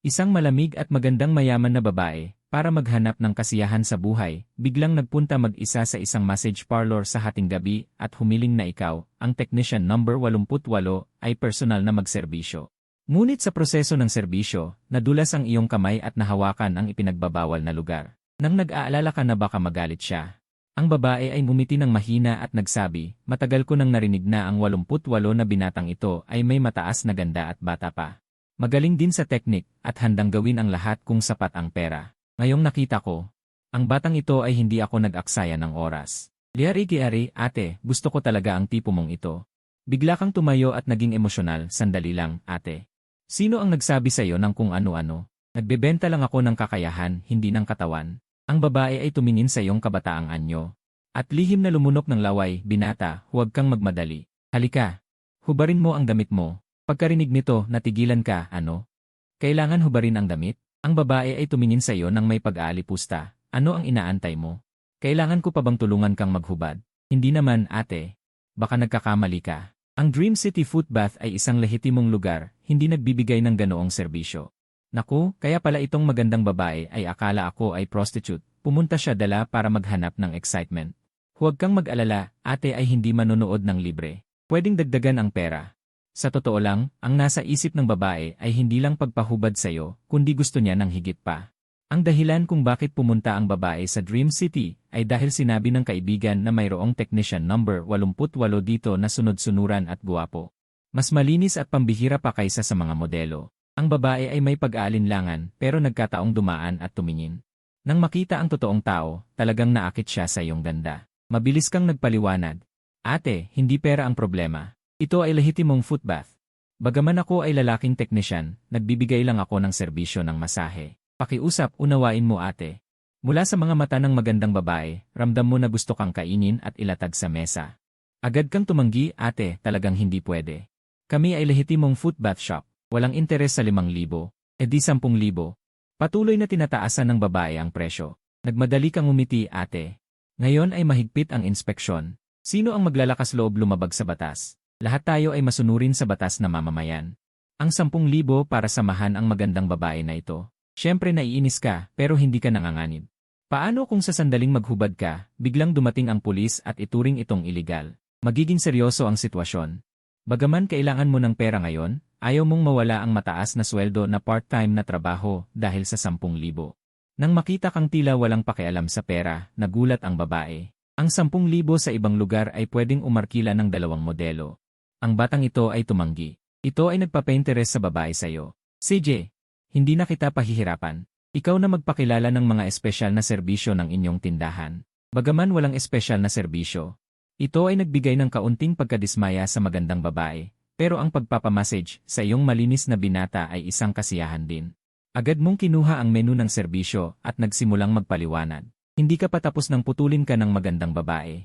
Isang malamig at magandang mayaman na babae, para maghanap ng kasiyahan sa buhay, biglang nagpunta mag-isa sa isang massage parlor sa hating gabi at humiling na ikaw, ang technician number 88, ay personal na magserbisyo. Ngunit sa proseso ng serbisyo, nadulas ang iyong kamay at nahawakan ang ipinagbabawal na lugar. Nang nag-aalala ka na baka magalit siya, ang babae ay ngumiti ng mahina at nagsabi, "Matagal ko nang narinig na ang 88 na binatang ito ay may mataas na ganda at bata pa. Magaling din sa teknik at handang gawin ang lahat kung sapat ang pera. Ngayong nakita ko, ang batang ito ay hindi ako nag-aksaya ng oras. Liari-giari, ate, gusto ko talaga ang tipo mong ito." Bigla kang tumayo at naging emosyonal. "Sandali lang, ate. Sino ang nagsabi sa iyo ng kung ano-ano? Nagbebenta lang ako ng kakayahan, hindi ng katawan." Ang babae ay tumingin sa iyong kabataang anyo. At lihim na lumunok ng laway, "Binata, huwag kang magmadali. Halika. Hubarin mo ang damit mo." Pagkarinig nito, natigilan ka, "Ano? Kailangan hubarin ang damit?" Ang babae ay tumingin sa iyo nang may pag-aalipusta. "Ano ang inaantay mo? Kailangan ko pa bang tulungan kang maghubad?" "Hindi naman, ate. Baka nagkakamali ka. Ang Dream City Foot Bath ay isang lehitimong lugar, hindi nagbibigay ng ganoong serbisyo." "Naku, kaya pala itong magandang babae ay akala ako ay prostitute. Pumunta siya dala para maghanap ng excitement." "Huwag kang mag-alala, ate ay hindi manonood ng libre. Pwedeng dagdagan ang pera." Sa totoo lang, ang nasa isip ng babae ay hindi lang pagpahubad sa iyo, kundi gusto niya ng higit pa. Ang dahilan kung bakit pumunta ang babae sa Dream City ay dahil sinabi ng kaibigan na mayroong technician number 88 dito na sunod-sunuran at guwapo. Mas malinis at pambihira pa kaysa sa mga modelo. Ang babae ay may pag-aalinlangan pero nagkataong dumaan at tumingin. Nang makita ang totoong tao, talagang naakit siya sa iyong ganda. Mabilis kang nagpaliwanag, "Ate, hindi pera ang problema. Ito ay lehitimong foot bath. Bagaman ako ay lalaking teknisyan, nagbibigay lang ako ng serbisyo ng masahe. Pakiusap, unawain mo ate." Mula sa mga mata ng magandang babae, ramdam mo na gusto kang kainin at ilatag sa mesa. Agad kang tumanggi, "Ate, talagang hindi pwede. Kami ay lehitimong foot bath shop. Walang interes sa 5,000, edi 10,000. Patuloy na tinataasan ng babae ang presyo. Nagmadali kang umiti, "Ate. Ngayon ay mahigpit ang inspeksyon. Sino ang maglalakas loob lumabag sa batas? Lahat tayo ay masunurin sa batas na mamamayan. Ang 10,000 para samahan ang magandang babae na ito. Siyempre naiinis ka pero hindi ka nanganganib. Paano kung sa sandaling maghubad ka, biglang dumating ang pulis at ituring itong iligal? Magiging seryoso ang sitwasyon. Bagaman kailangan mo ng pera ngayon, ayaw mong mawala ang mataas na sweldo na part-time na trabaho dahil sa 10,000. Nang makita kang tila walang pakialam sa pera, nagulat ang babae. Ang 10,000 sa ibang lugar ay pwedeng umarkila ng 2 modelo. Ang batang ito ay tumanggi. Ito ay nagpapainteres sa babae sa iyo. "CJ, hindi na kita pahihirapan. Ikaw na magpakilala ng mga espesyal na serbisyo ng inyong tindahan." Bagaman walang espesyal na serbisyo, ito ay nagbigay ng kaunting pagkadismaya sa magandang babae. Pero ang pagpapamassage sa iyong malinis na binata ay isang kasiyahan din. Agad mong kinuha ang menu ng serbisyo at nagsimulang magpaliwanag. "Hindi ka patapos nang putulin ka ng magandang babae.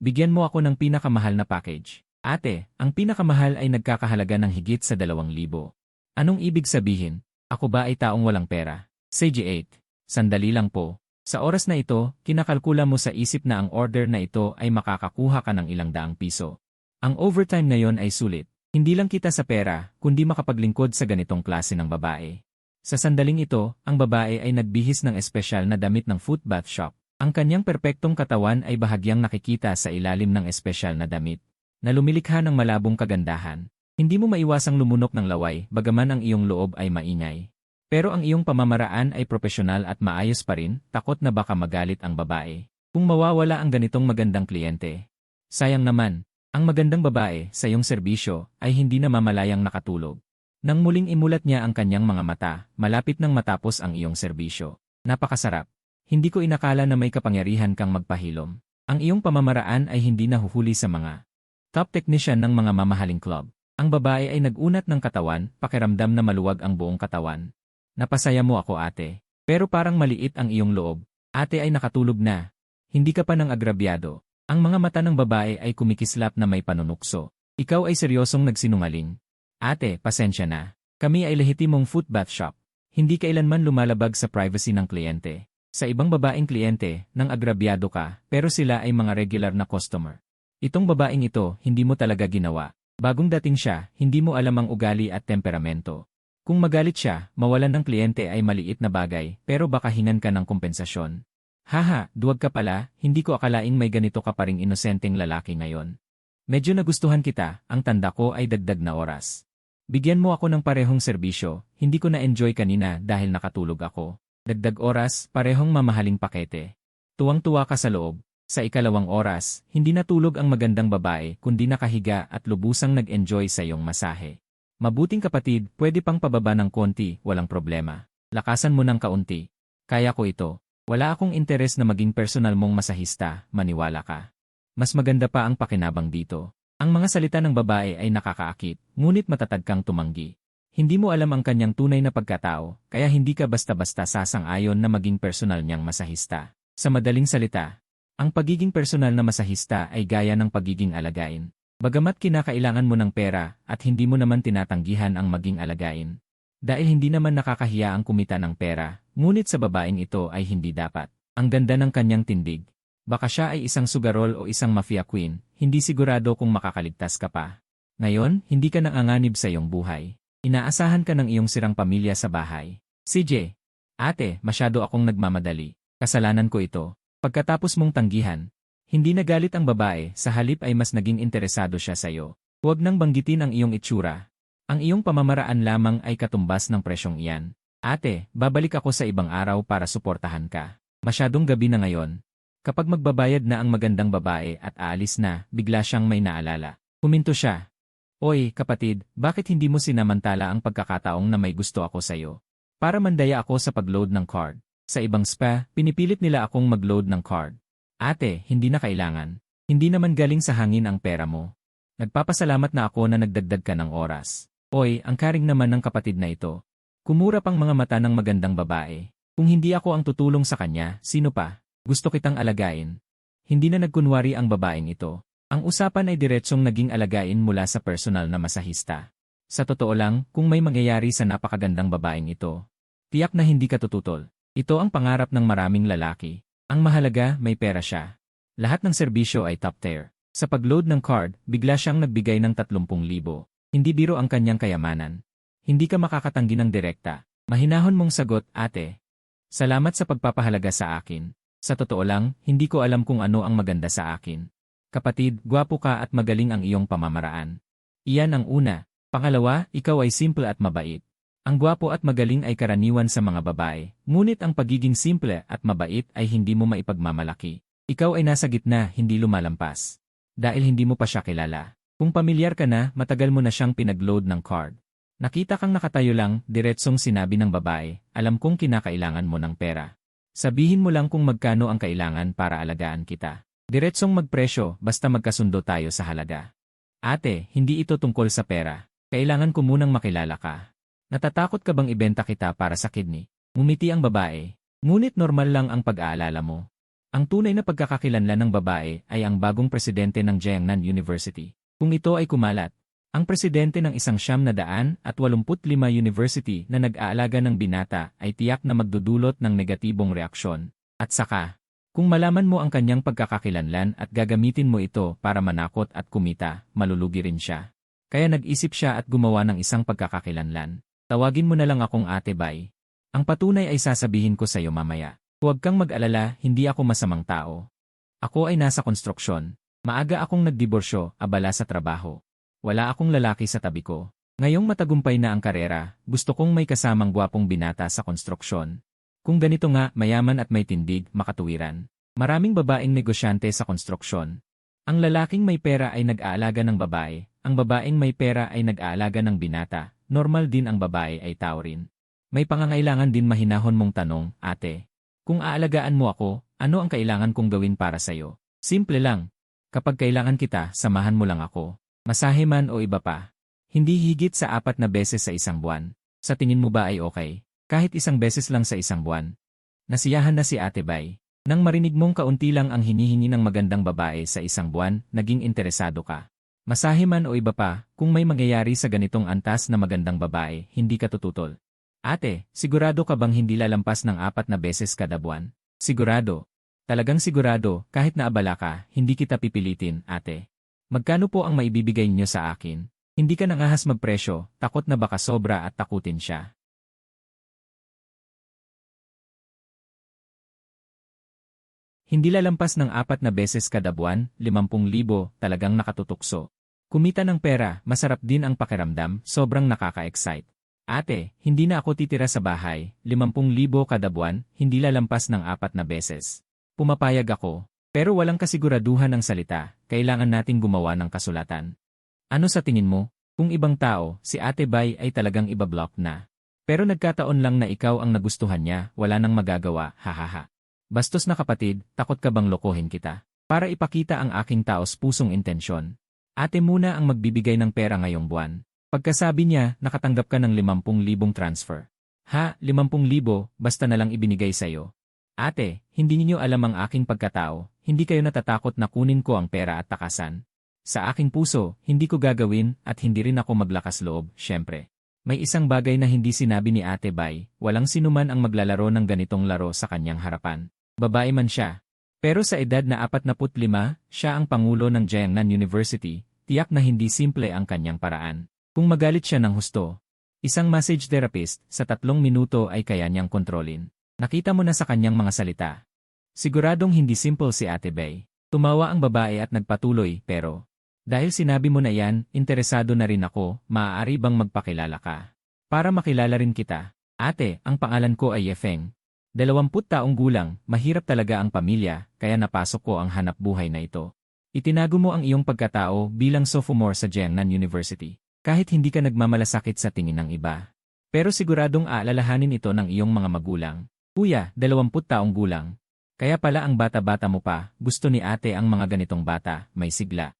Bigyan mo ako ng pinakamahal na package." "Ate, ang pinakamahal ay nagkakahalaga ng higit sa 2,000. Anong ibig sabihin? Ako ba ay taong walang pera?" "CJ8, sandali lang po. Sa oras na ito, kinakalkula mo sa isip na ang order na ito ay makakakuha ka ng ilang daang piso. Ang overtime na yon ay sulit. Hindi lang kita sa pera, kundi makapaglingkod sa ganitong klase ng babae." Sa sandaling ito, ang babae ay nagbihis ng espesyal na damit ng foot bath shop. Ang kanyang perpektong katawan ay bahagyang nakikita sa ilalim ng espesyal na damit, na lumilikha ng malabong kagandahan. Hindi mo maiwasang lumunok ng laway, bagaman ang iyong loob ay maingay. Pero ang iyong pamamaraan ay propesyonal at maayos pa rin, takot na baka magalit ang babae kung mawawala ang ganitong magandang kliyente. Sayang naman, ang magandang babae sa iyong serbisyo ay hindi na mamalayang nakatulog. Nang muling imulat niya ang kanyang mga mata, malapit nang matapos ang iyong serbisyo. "Napakasarap. Hindi ko inakala na may kapangyarihan kang magpahilom. Ang iyong pamamaraan ay hindi nahuhuli sa mga top technician ng mga mamahaling club." Ang babae ay nag-unat ng katawan, pakiramdam na maluwag ang buong katawan. "Napasaya mo ako ate. Pero parang maliit ang iyong loob. Ate ay nakatulog na. Hindi ka pa nang agrabyado." Ang mga mata ng babae ay kumikislap na may panunukso. "Ikaw ay seryosong nagsinungaling?" "Ate, pasensya na. Kami ay lehitimong foot bath shop. Hindi kailanman lumalabag sa privacy ng kliyente. Sa ibang babaeng kliyente, nang agrabyado ka, pero sila ay mga regular na customer. Itong babaeng ito, hindi mo talaga ginawa. Bagong dating siya, hindi mo alam ang ugali at temperamento. Kung magalit siya, mawalan ng kliyente ay maliit na bagay, pero baka hingan ka ng kompensasyon. Haha, duwag ka pala, hindi ko akalaing may ganito ka pa ring inosenteng lalaki ngayon. Medyo nagustuhan kita, ang tanda ko ay dagdag na oras. Bigyan mo ako ng parehong serbisyo, hindi ko na-enjoy kanina dahil nakatulog ako. Dagdag oras, parehong mamahaling pakete. Tuwang-tuwa ka sa loob. Sa ikalawang oras, hindi natulog ang magandang babae kundi nakahiga at lubusang nag-enjoy sa iyong masahe. Mabuting kapatid, pwede pang pababa ng konti, walang problema. Lakasan mo ng kaunti. Kaya ko ito. Wala akong interes na maging personal mong masahista, maniwala ka. Mas maganda pa ang pakinabang dito. Ang mga salita ng babae ay nakakaakit, ngunit matatag kang tumanggi. Hindi mo alam ang kanyang tunay na pagkatao, kaya hindi ka basta-basta sasang-ayon na maging personal niyang masahista. Sa madaling salita, ang pagiging personal na masahista ay gaya ng pagiging alagain. Bagamat kinakailangan mo ng pera at hindi mo naman tinatanggihan ang maging alagain. Dahil hindi naman nakakahiya ang kumita ng pera, ngunit sa babaeng ito ay hindi dapat. Ang ganda ng kanyang tindig. Baka siya ay isang sugarol o isang mafia queen, hindi sigurado kung makakaligtas ka pa. Ngayon, hindi ka nanganganib sa iyong buhay. Inaasahan ka ng iyong sirang pamilya sa bahay. CJ, ate, masyado akong nagmamadali. Kasalanan ko ito. Pagkatapos mong tanggihan, hindi nagalit ang babae, sa halip ay mas naging interesado siya sa iyo. Huwag nang banggitin ang iyong itsura. Ang iyong pamamaraan lamang ay katumbas ng presyong iyan. Ate, babalik ako sa ibang araw para suportahan ka. Masyadong gabi na ngayon. Kapag magbabayad na ang magandang babae at aalis na, bigla siyang may naalala. Huminto siya. Oy, kapatid, bakit hindi mo sinamantala ang pagkakataong na may gusto ako sa iyo? Para mandaya ako sa pag-load ng card. Sa ibang spa, pinipilit nila akong mag-load ng card. Ate, hindi na kailangan. Hindi naman galing sa hangin ang pera mo. Nagpapasalamat na ako na nagdagdag ka ng oras. Oy, ang karing naman ng kapatid na ito. Kumura pang mga mata ng magandang babae. Kung hindi ako ang tutulong sa kanya, sino pa? Gusto kitang alagain. Hindi na nagkunwari ang babaeng ito. Ang usapan ay diretsong naging alagain mula sa personal na masahista. Sa totoo lang, kung may mangyayari sa napakagandang babaeng ito, tiyak na hindi ka tututol. Ito ang pangarap ng maraming lalaki. Ang mahalaga, may pera siya. Lahat ng serbisyo ay top tier. Sa pag-load ng card, bigla siyang nagbigay ng 30,000. Hindi biro ang kanyang kayamanan. Hindi ka makakatanggi ng direkta. Mahinahon mong sagot, ate. Salamat sa pagpapahalaga sa akin. Sa totoo lang, hindi ko alam kung ano ang maganda sa akin. Kapatid, gwapo ka at magaling ang iyong pamamaraan. Iyan ang una. Pangalawa, ikaw ay simple at mabait. Ang gwapo at magaling ay karaniwan sa mga babae, ngunit ang pagiging simple at mabait ay hindi mo maipagmamalaki. Ikaw ay nasa gitna, hindi lumalampas. Dahil hindi mo pa siya kilala. Kung pamilyar ka na, matagal mo na siyang pinag-load ng card. Nakita kang nakatayo lang, diretsong sinabi ng babae, alam kong kinakailangan mo ng pera. Sabihin mo lang kung magkano ang kailangan para alagaan kita. Diretsong magpresyo, basta magkasundo tayo sa halaga. Ate, hindi ito tungkol sa pera. Kailangan ko munang makilala ka. Natatakot ka bang ibenta kita para sa kidney? Ngumiti ang babae. Ngunit normal lang ang pag-aalala mo. Ang tunay na pagkakakilanlan ng babae ay ang bagong presidente ng Jiangnan University. Kung ito ay kumalat, ang presidente ng isang 985 university na nag-aalaga ng binata ay tiyak na magdudulot ng negatibong reaksyon. At saka, kung malaman mo ang kanyang pagkakakilanlan at gagamitin mo ito para manakot at kumita, malulugi rin siya. Kaya nag-isip siya at gumawa ng isang pagkakakilanlan. Tawagin mo na lang akong Ate Bay. Ang patunay ay sasabihin ko sa iyo mamaya. Huwag kang mag-alala, hindi ako masamang tao. Ako ay nasa konstruksyon. Maaga akong nagdiborsyo, abala sa trabaho. Wala akong lalaki sa tabi ko. Ngayong matagumpay na ang karera, gusto kong may kasamang gwapong binata sa konstruksyon. Kung ganito nga, mayaman at may tindig, makatuwiran. Maraming babaeng negosyante sa konstruksyon. Ang lalaking may pera ay nag-aalaga ng babae, ang babaeng may pera ay nag-aalaga ng binata, normal din ang babae ay tao rin. May pangangailangan din mahinahon mong tanong, ate. Kung aalagaan mo ako, ano ang kailangan kong gawin para sa'yo? Simple lang. Kapag kailangan kita, samahan mo lang ako. Masahe man o iba pa. Hindi higit sa 4 na beses sa isang buwan. Sa tingin mo ba ay okay? Kahit isang beses lang sa isang buwan. Nasiyahan na si Ate Bay. Nang marinig mong kaunti lang ang hinihingi ng magandang babae sa isang buwan, naging interesado ka. Masahe man o iba pa, kung may mangyayari sa ganitong antas na magandang babae, hindi ka tututol. Ate, sigurado ka bang hindi lalampas ng 4 na beses kada buwan? Sigurado. Talagang sigurado, kahit na abala ka, hindi kita pipilitin, ate. Magkano po ang maibibigay niyo sa akin? Hindi ka nangahas magpresyo, takot na baka sobra at takutin siya. Hindi lalampas ng 4 na beses kada buwan, 50,000, talagang nakatutukso. Kumita ng pera, masarap din ang pakiramdam, sobrang nakaka-excite. Ate, hindi na ako titira sa bahay, 50,000 kada buwan, hindi lalampas ng 4 na beses. Pumapayag ako, pero walang kasiguraduhan ng salita, kailangan nating gumawa ng kasulatan. Ano sa tingin mo? Kung ibang tao, si Ate Bay ay talagang ibablock na. Pero nagkataon lang na ikaw ang nagustuhan niya, wala nang magagawa, hahaha. Bastos na kapatid, takot ka bang lokohin kita? Para ipakita ang aking taos-pusong intensyon. Ate muna ang magbibigay ng pera ngayong buwan. Pagkasabi niya, nakatanggap ka ng 50,000 transfer. Ha, 50,000, basta na lang ibinigay sa'yo. Ate, hindi niyo alam ang aking pagkatao, hindi kayo natatakot na kunin ko ang pera at takasan. Sa aking puso, hindi ko gagawin at hindi rin ako maglakas loob, syempre. May isang bagay na hindi sinabi ni Ate Bay, walang sinuman ang maglalaro ng ganitong laro sa kanyang harapan. Babae man siya. Pero sa edad na 45, siya ang pangulo ng Jiangnan University, tiyak na hindi simple ang kanyang paraan. Kung magalit siya ng husto, isang massage therapist sa 3 minuto ay kaya niyang kontrolin. Nakita mo na sa kanyang mga salita. Siguradong hindi simple si Ate Bay. Tumawa ang babae at nagpatuloy, pero dahil sinabi mo na yan, interesado na rin ako, maaari bang magpakilala ka? Para makilala rin kita. Ate, ang pangalan ko ay Yefeng. 20 taong gulang, mahirap talaga ang pamilya, kaya napasok ko ang hanap buhay na ito. Itinago mo ang iyong pagkatao bilang sophomore sa Jiangnan University. Kahit hindi ka nagmamalasakit sa tingin ng iba. Pero siguradong aalalahanin ito ng iyong mga magulang. Kuya, 20 taong gulang. Kaya pala ang bata-bata mo pa, gusto ni ate ang mga ganitong bata, may sigla.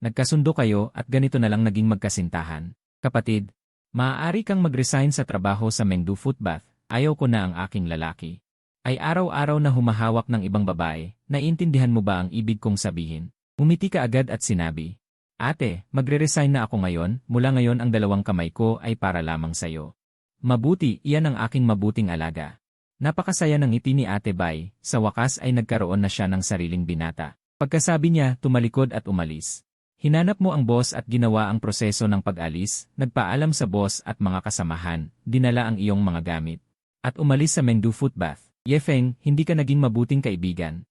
Nagkasundo kayo at ganito na lang naging magkasintahan. Kapatid, maaari kang mag-resign sa trabaho sa Mengdu Footbath, ayaw ko na ang aking lalaki. Ay araw-araw na humahawak ng ibang babae, naiintindihan mo ba ang ibig kong sabihin? Umiti ka agad at sinabi, Ate, magre-resign na ako ngayon, mula ngayon ang 2 kamay ko ay para lamang sayo. Mabuti, iyan ang aking mabuting alaga. Napakasaya ng ngiti ni Ate Bay, sa wakas ay nagkaroon na siya ng sariling binata. Pagkasabi niya, tumalikod at umalis. Hinanap mo ang boss at ginawa ang proseso ng pag-alis, nagpaalam sa boss at mga kasamahan, dinala ang iyong mga gamit. At umalis sa Mengdu Footbath. Yefeng, hindi ka naging mabuting kaibigan.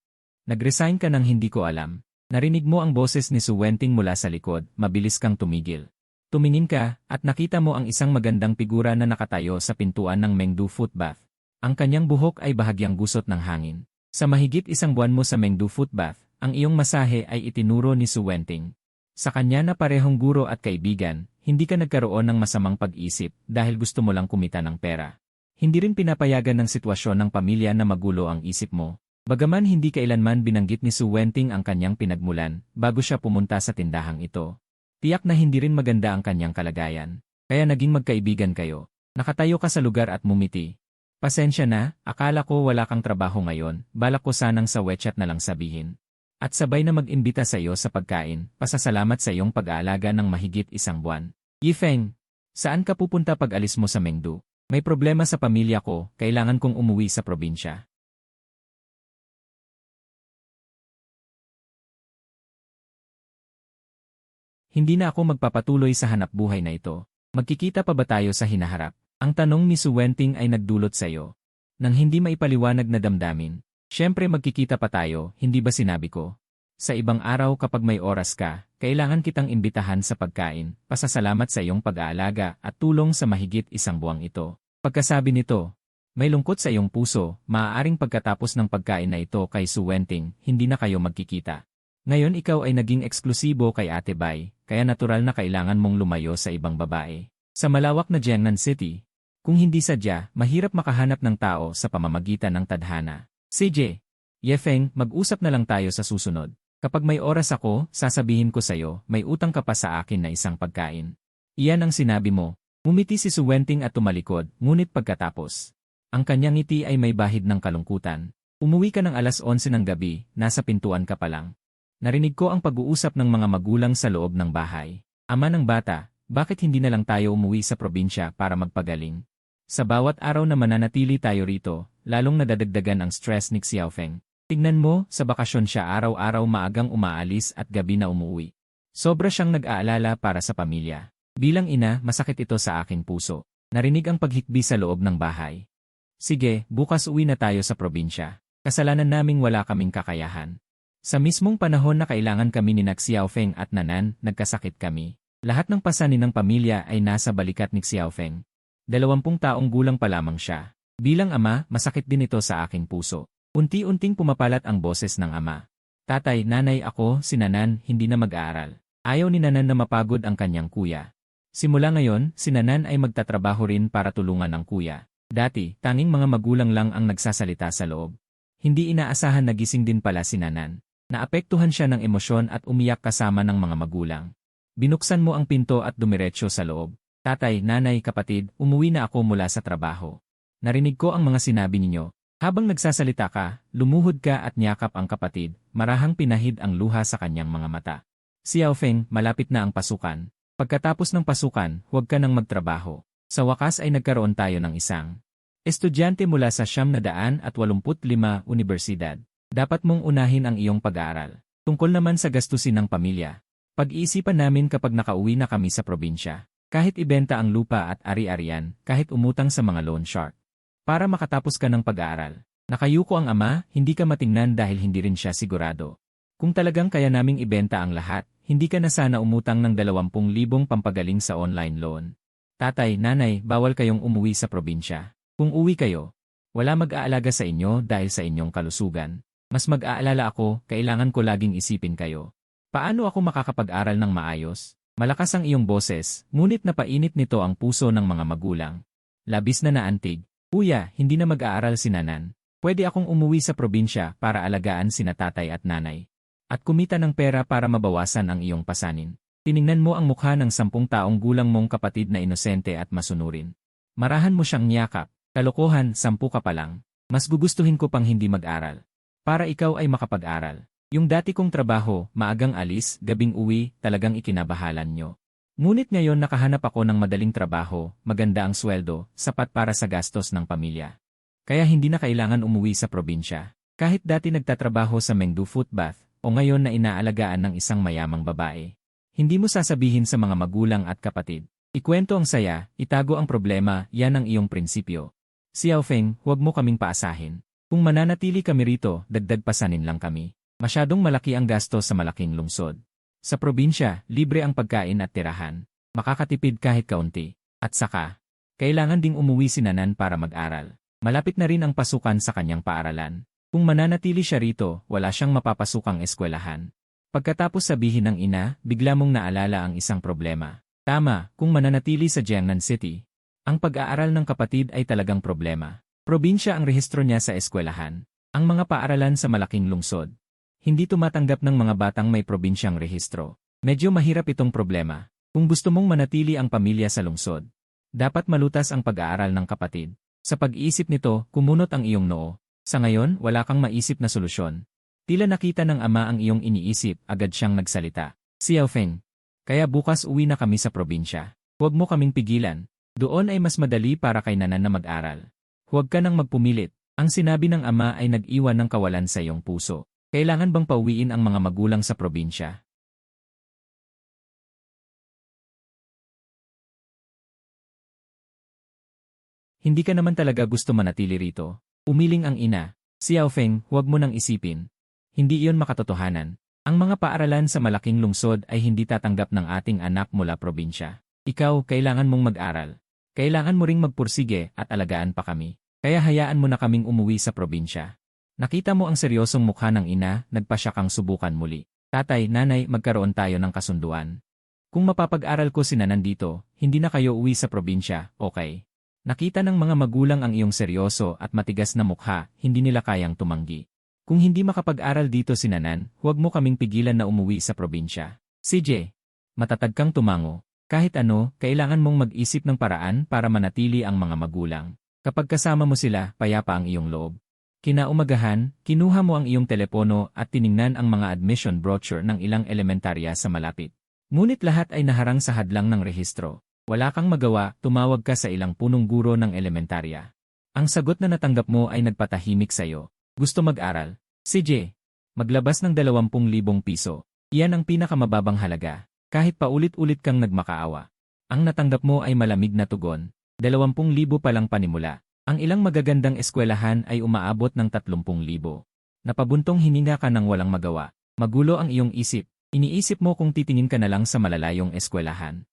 Nag-resign ka nang hindi ko alam. Narinig mo ang boses ni Su Wenting mula sa likod, mabilis kang tumigil. Tumingin ka, at nakita mo ang isang magandang figura na nakatayo sa pintuan ng Mengdu Footbath. Ang kanyang buhok ay bahagyang gusot ng hangin. Sa mahigit 1 buwan mo sa Mengdu Footbath, ang iyong masahe ay itinuro ni Su Wenting. Sa kanya na parehong guro at kaibigan, hindi ka nagkaroon ng masamang pag-isip dahil gusto mo lang kumita ng pera. Hindi rin pinapayagan ng sitwasyon ng pamilya na magulo ang isip mo. Bagaman hindi kailanman binanggit ni Su Wenting ang kanyang pinagmulan bago siya pumunta sa tindahang ito. Tiyak na hindi rin maganda ang kanyang kalagayan. Kaya naging magkaibigan kayo. Nakatayo ka sa lugar at mumiti. Pasensya na, akala ko wala kang trabaho ngayon, balak ko sanang sa WeChat na lang sabihin. At sabay na mag-imbita sa iyo sa pagkain, pasasalamat sa iyong pag-aalaga ng mahigit 1 buwan. Yifeng, saan ka pupunta pag alis mo sa Mengdu? May problema sa pamilya ko, kailangan kong umuwi sa probinsya. Hindi na ako magpapatuloy sa hanap buhay na ito. Magkikita pa ba tayo sa hinaharap? Ang tanong ni Su Wenting ay nagdulot sa iyo. Nang hindi maipaliwanag na damdamin. Siyempre magkikita pa tayo, hindi ba sinabi ko? Sa ibang araw kapag may oras ka, kailangan kitang imbitahan sa pagkain, pasasalamat sa iyong pag-aalaga at tulong sa mahigit 1 buwang ito. Pagkasabi nito, may lungkot sa iyong puso, maaaring pagkatapos ng pagkain na ito kay Su Wenting, hindi na kayo magkikita. Ngayon ikaw ay naging eksklusibo kay Ate Bay, kaya natural na kailangan mong lumayo sa ibang babae. Sa malawak na Jiangnan City, kung hindi sadya, mahirap makahanap ng tao sa pamamagitan ng tadhana. CJ, Yefeng, mag-usap na lang tayo sa susunod. Kapag may oras ako, sasabihin ko sa'yo, may utang ka pa sa akin na isang pagkain. Iyan ang sinabi mo. Umiti si Su Wenting at tumalikod, ngunit pagkatapos, ang kanyang ngiti ay may bahid ng kalungkutan. Umuwi ka ng alas 11 ng gabi, nasa pintuan ka pa lang. Narinig ko ang pag-uusap ng mga magulang sa loob ng bahay. Ama ng bata, bakit hindi na lang tayo umuwi sa probinsya para magpagaling? Sa bawat araw na mananatili tayo rito, lalong nadadagdagan ang stress ni Xiaofeng. Tignan mo, sa bakasyon siya araw-araw maagang umaalis at gabi na umuwi. Sobra siyang nag-aalala para sa pamilya. Bilang ina, masakit ito sa aking puso. Narinig ang paghikbi sa loob ng bahay. Sige, bukas uwi na tayo sa probinsya. Kasalanan naming wala kaming kakayahan. Sa mismong panahon na kailangan kami ni Xiaofeng at Nanan, nagkasakit kami. Lahat ng pasanin ng pamilya ay nasa balikat ni Xiaofeng. 20 taong gulang pa lamang siya. Bilang ama, masakit din ito sa aking puso. Unti-unting pumapalat ang boses ng ama. Tatay, nanay, ako, si Nanan, hindi na mag-aaral. Ayaw ni Nanan na mapagod ang kanyang kuya. Simula ngayon, si Nanan ay magtatrabaho rin para tulungan ang kuya. Dati, tanging mga magulang lang ang nagsasalita sa loob. Hindi inaasahan na gising din pala si Nanan. Naapektuhan siya ng emosyon at umiyak kasama ng mga magulang. Binuksan mo ang pinto at dumiretso sa loob. Tatay, nanay, kapatid, umuwi na ako mula sa trabaho. Narinig ko ang mga sinabi ninyo. Habang nagsasalita ka, lumuhod ka at niyakap ang kapatid, marahang pinahid ang luha sa kanyang mga mata. Xiaofeng, malapit na ang pasukan. Pagkatapos ng pasukan, huwag ka nang magtrabaho. Sa wakas ay nagkaroon tayo ng isang estudyante mula sa 985 universidad. Dapat mong unahin ang iyong pag-aaral. Tungkol naman sa gastusin ng pamilya. Pag-iisipan namin kapag nakauwi na kami sa probinsya. Kahit ibenta ang lupa at ari-arian, kahit umutang sa mga loan shark. Para makatapos ka ng pag-aaral. Nakayuko ang ama, hindi ka matingnan dahil hindi rin siya sigurado. Kung talagang kaya naming ibenta ang lahat, hindi ka na sana umutang ng 20,000 pampagaling sa online loan. Tatay, nanay, bawal kayong umuwi sa probinsya. Kung uwi kayo, wala mag-aalaga sa inyo dahil sa inyong kalusugan. Mas mag-aalala ako, kailangan ko laging isipin kayo. Paano ako makakapag-aral ng maayos? Malakas ang iyong boses, ngunit napainit nito ang puso ng mga magulang. Labis na naantig. Kuya, hindi na mag-aaral si Nanan. Pwede akong umuwi sa probinsya para alagaan sina tatay at nanay. At kumita ng pera para mabawasan ang iyong pasanin. Tiningnan mo ang mukha ng 10 taong gulang mong kapatid na inosente at masunurin. Marahan mo siyang niyakap. Kalokohan, 10 ka pa lang. Mas gugustuhin ko pang hindi mag-aral. Para ikaw ay makapag-aral. Yung dati kong trabaho, maagang alis, gabing uwi, talagang ikinabahalan nyo. Ngunit ngayon nakahanap ako ng madaling trabaho, maganda ang sweldo, sapat para sa gastos ng pamilya. Kaya hindi na kailangan umuwi sa probinsya. Kahit dati nagtatrabaho sa Mengdu Footbath, o ngayon na inaalagaan ng isang mayamang babae. Hindi mo sasabihin sa mga magulang at kapatid. Ikwento ang saya, itago ang problema, yan ang iyong prinsipyo. Xiaofeng, huwag mo kaming paasahin. Kung mananatili kami rito, dagdag pasanin lang kami. Masyadong malaki ang gasto sa malaking lungsod. Sa probinsya, libre ang pagkain at tirahan. Makakatipid kahit kaunti. At saka, kailangan ding umuwi si Nanan para mag-aral. Malapit na rin ang pasukan sa kanyang paaralan. Kung mananatili siya rito, wala siyang mapapasukang eskwelahan. Pagkatapos sabihin ng ina, bigla mong naalala ang isang problema. Tama, kung mananatili sa Jiangnan City, ang pag-aaral ng kapatid ay talagang problema. Probinsya ang rehistro niya sa eskwelahan. Ang mga paaralan sa malaking lungsod. Hindi tumatanggap ng mga batang may probinsyang rehistro. Medyo mahirap itong problema. Kung gusto mong manatili ang pamilya sa lungsod, dapat malutas ang pag-aaral ng kapatid. Sa pag-iisip nito, kumunot ang iyong noo. Sa ngayon, wala kang maisip na solusyon. Tila nakita ng ama ang iyong iniisip, agad siyang nagsalita. Xiaofeng, kaya bukas uwi na kami sa probinsya. Huwag mo kaming pigilan. Doon ay mas madali para kay Nanan na mag-aral. Huwag ka nang magpumilit. Ang sinabi ng ama ay nag-iwan ng kawalan sa iyong puso. Kailangan bang pauwiin ang mga magulang sa probinsya? Hindi ka naman talaga gusto manatili rito. Umiling ang ina. Xiaofeng, huwag mo nang isipin. Hindi iyon makatotohanan. Ang mga paaralan sa malaking lungsod ay hindi tatanggap ng ating anak mula probinsya. Ikaw, kailangan mong mag-aral. Kailangan mo ring magpursige at alagaan pa kami. Kaya hayaan mo na kaming umuwi sa probinsya. Nakita mo ang seryosong mukha ng ina, nagpasya kang subukan muli. Tatay, nanay, magkaroon tayo ng kasunduan. Kung mapapag-aral ko si Nanan dito, hindi na kayo uwi sa probinsya, okay? Nakita ng mga magulang ang iyong seryoso at matigas na mukha, hindi nila kayang tumanggi. Kung hindi makapag-aral dito si Nanan, huwag mo kaming pigilan na umuwi sa probinsya. CJ, matatag kang tumango. Kahit ano, kailangan mong mag-isip ng paraan para manatili ang mga magulang. Kapag kasama mo sila, payapa ang iyong loob. Kinaumagahan, kinuha mo ang iyong telepono at tiningnan ang mga admission brochure ng ilang elementarya sa malapit. Ngunit lahat ay naharang sa hadlang ng rehistro. Wala kang magawa, tumawag ka sa ilang punong guro ng elementarya. Ang sagot na natanggap mo ay nagpatahimik sa'yo. Gusto mag-aral? CJ, maglabas ng 20,000 piso. Iyan ang pinakamababang halaga. Kahit paulit-ulit kang nagmakaawa. Ang natanggap mo ay malamig na tugon. 20,000 pa lang panimula. Ang ilang magagandang eskwelahan ay umaabot ng 30,000. Napabuntong hininga ka ng walang magawa. Magulo ang iyong isip. Iniisip mo kung titingin ka na lang sa malalayong eskwelahan.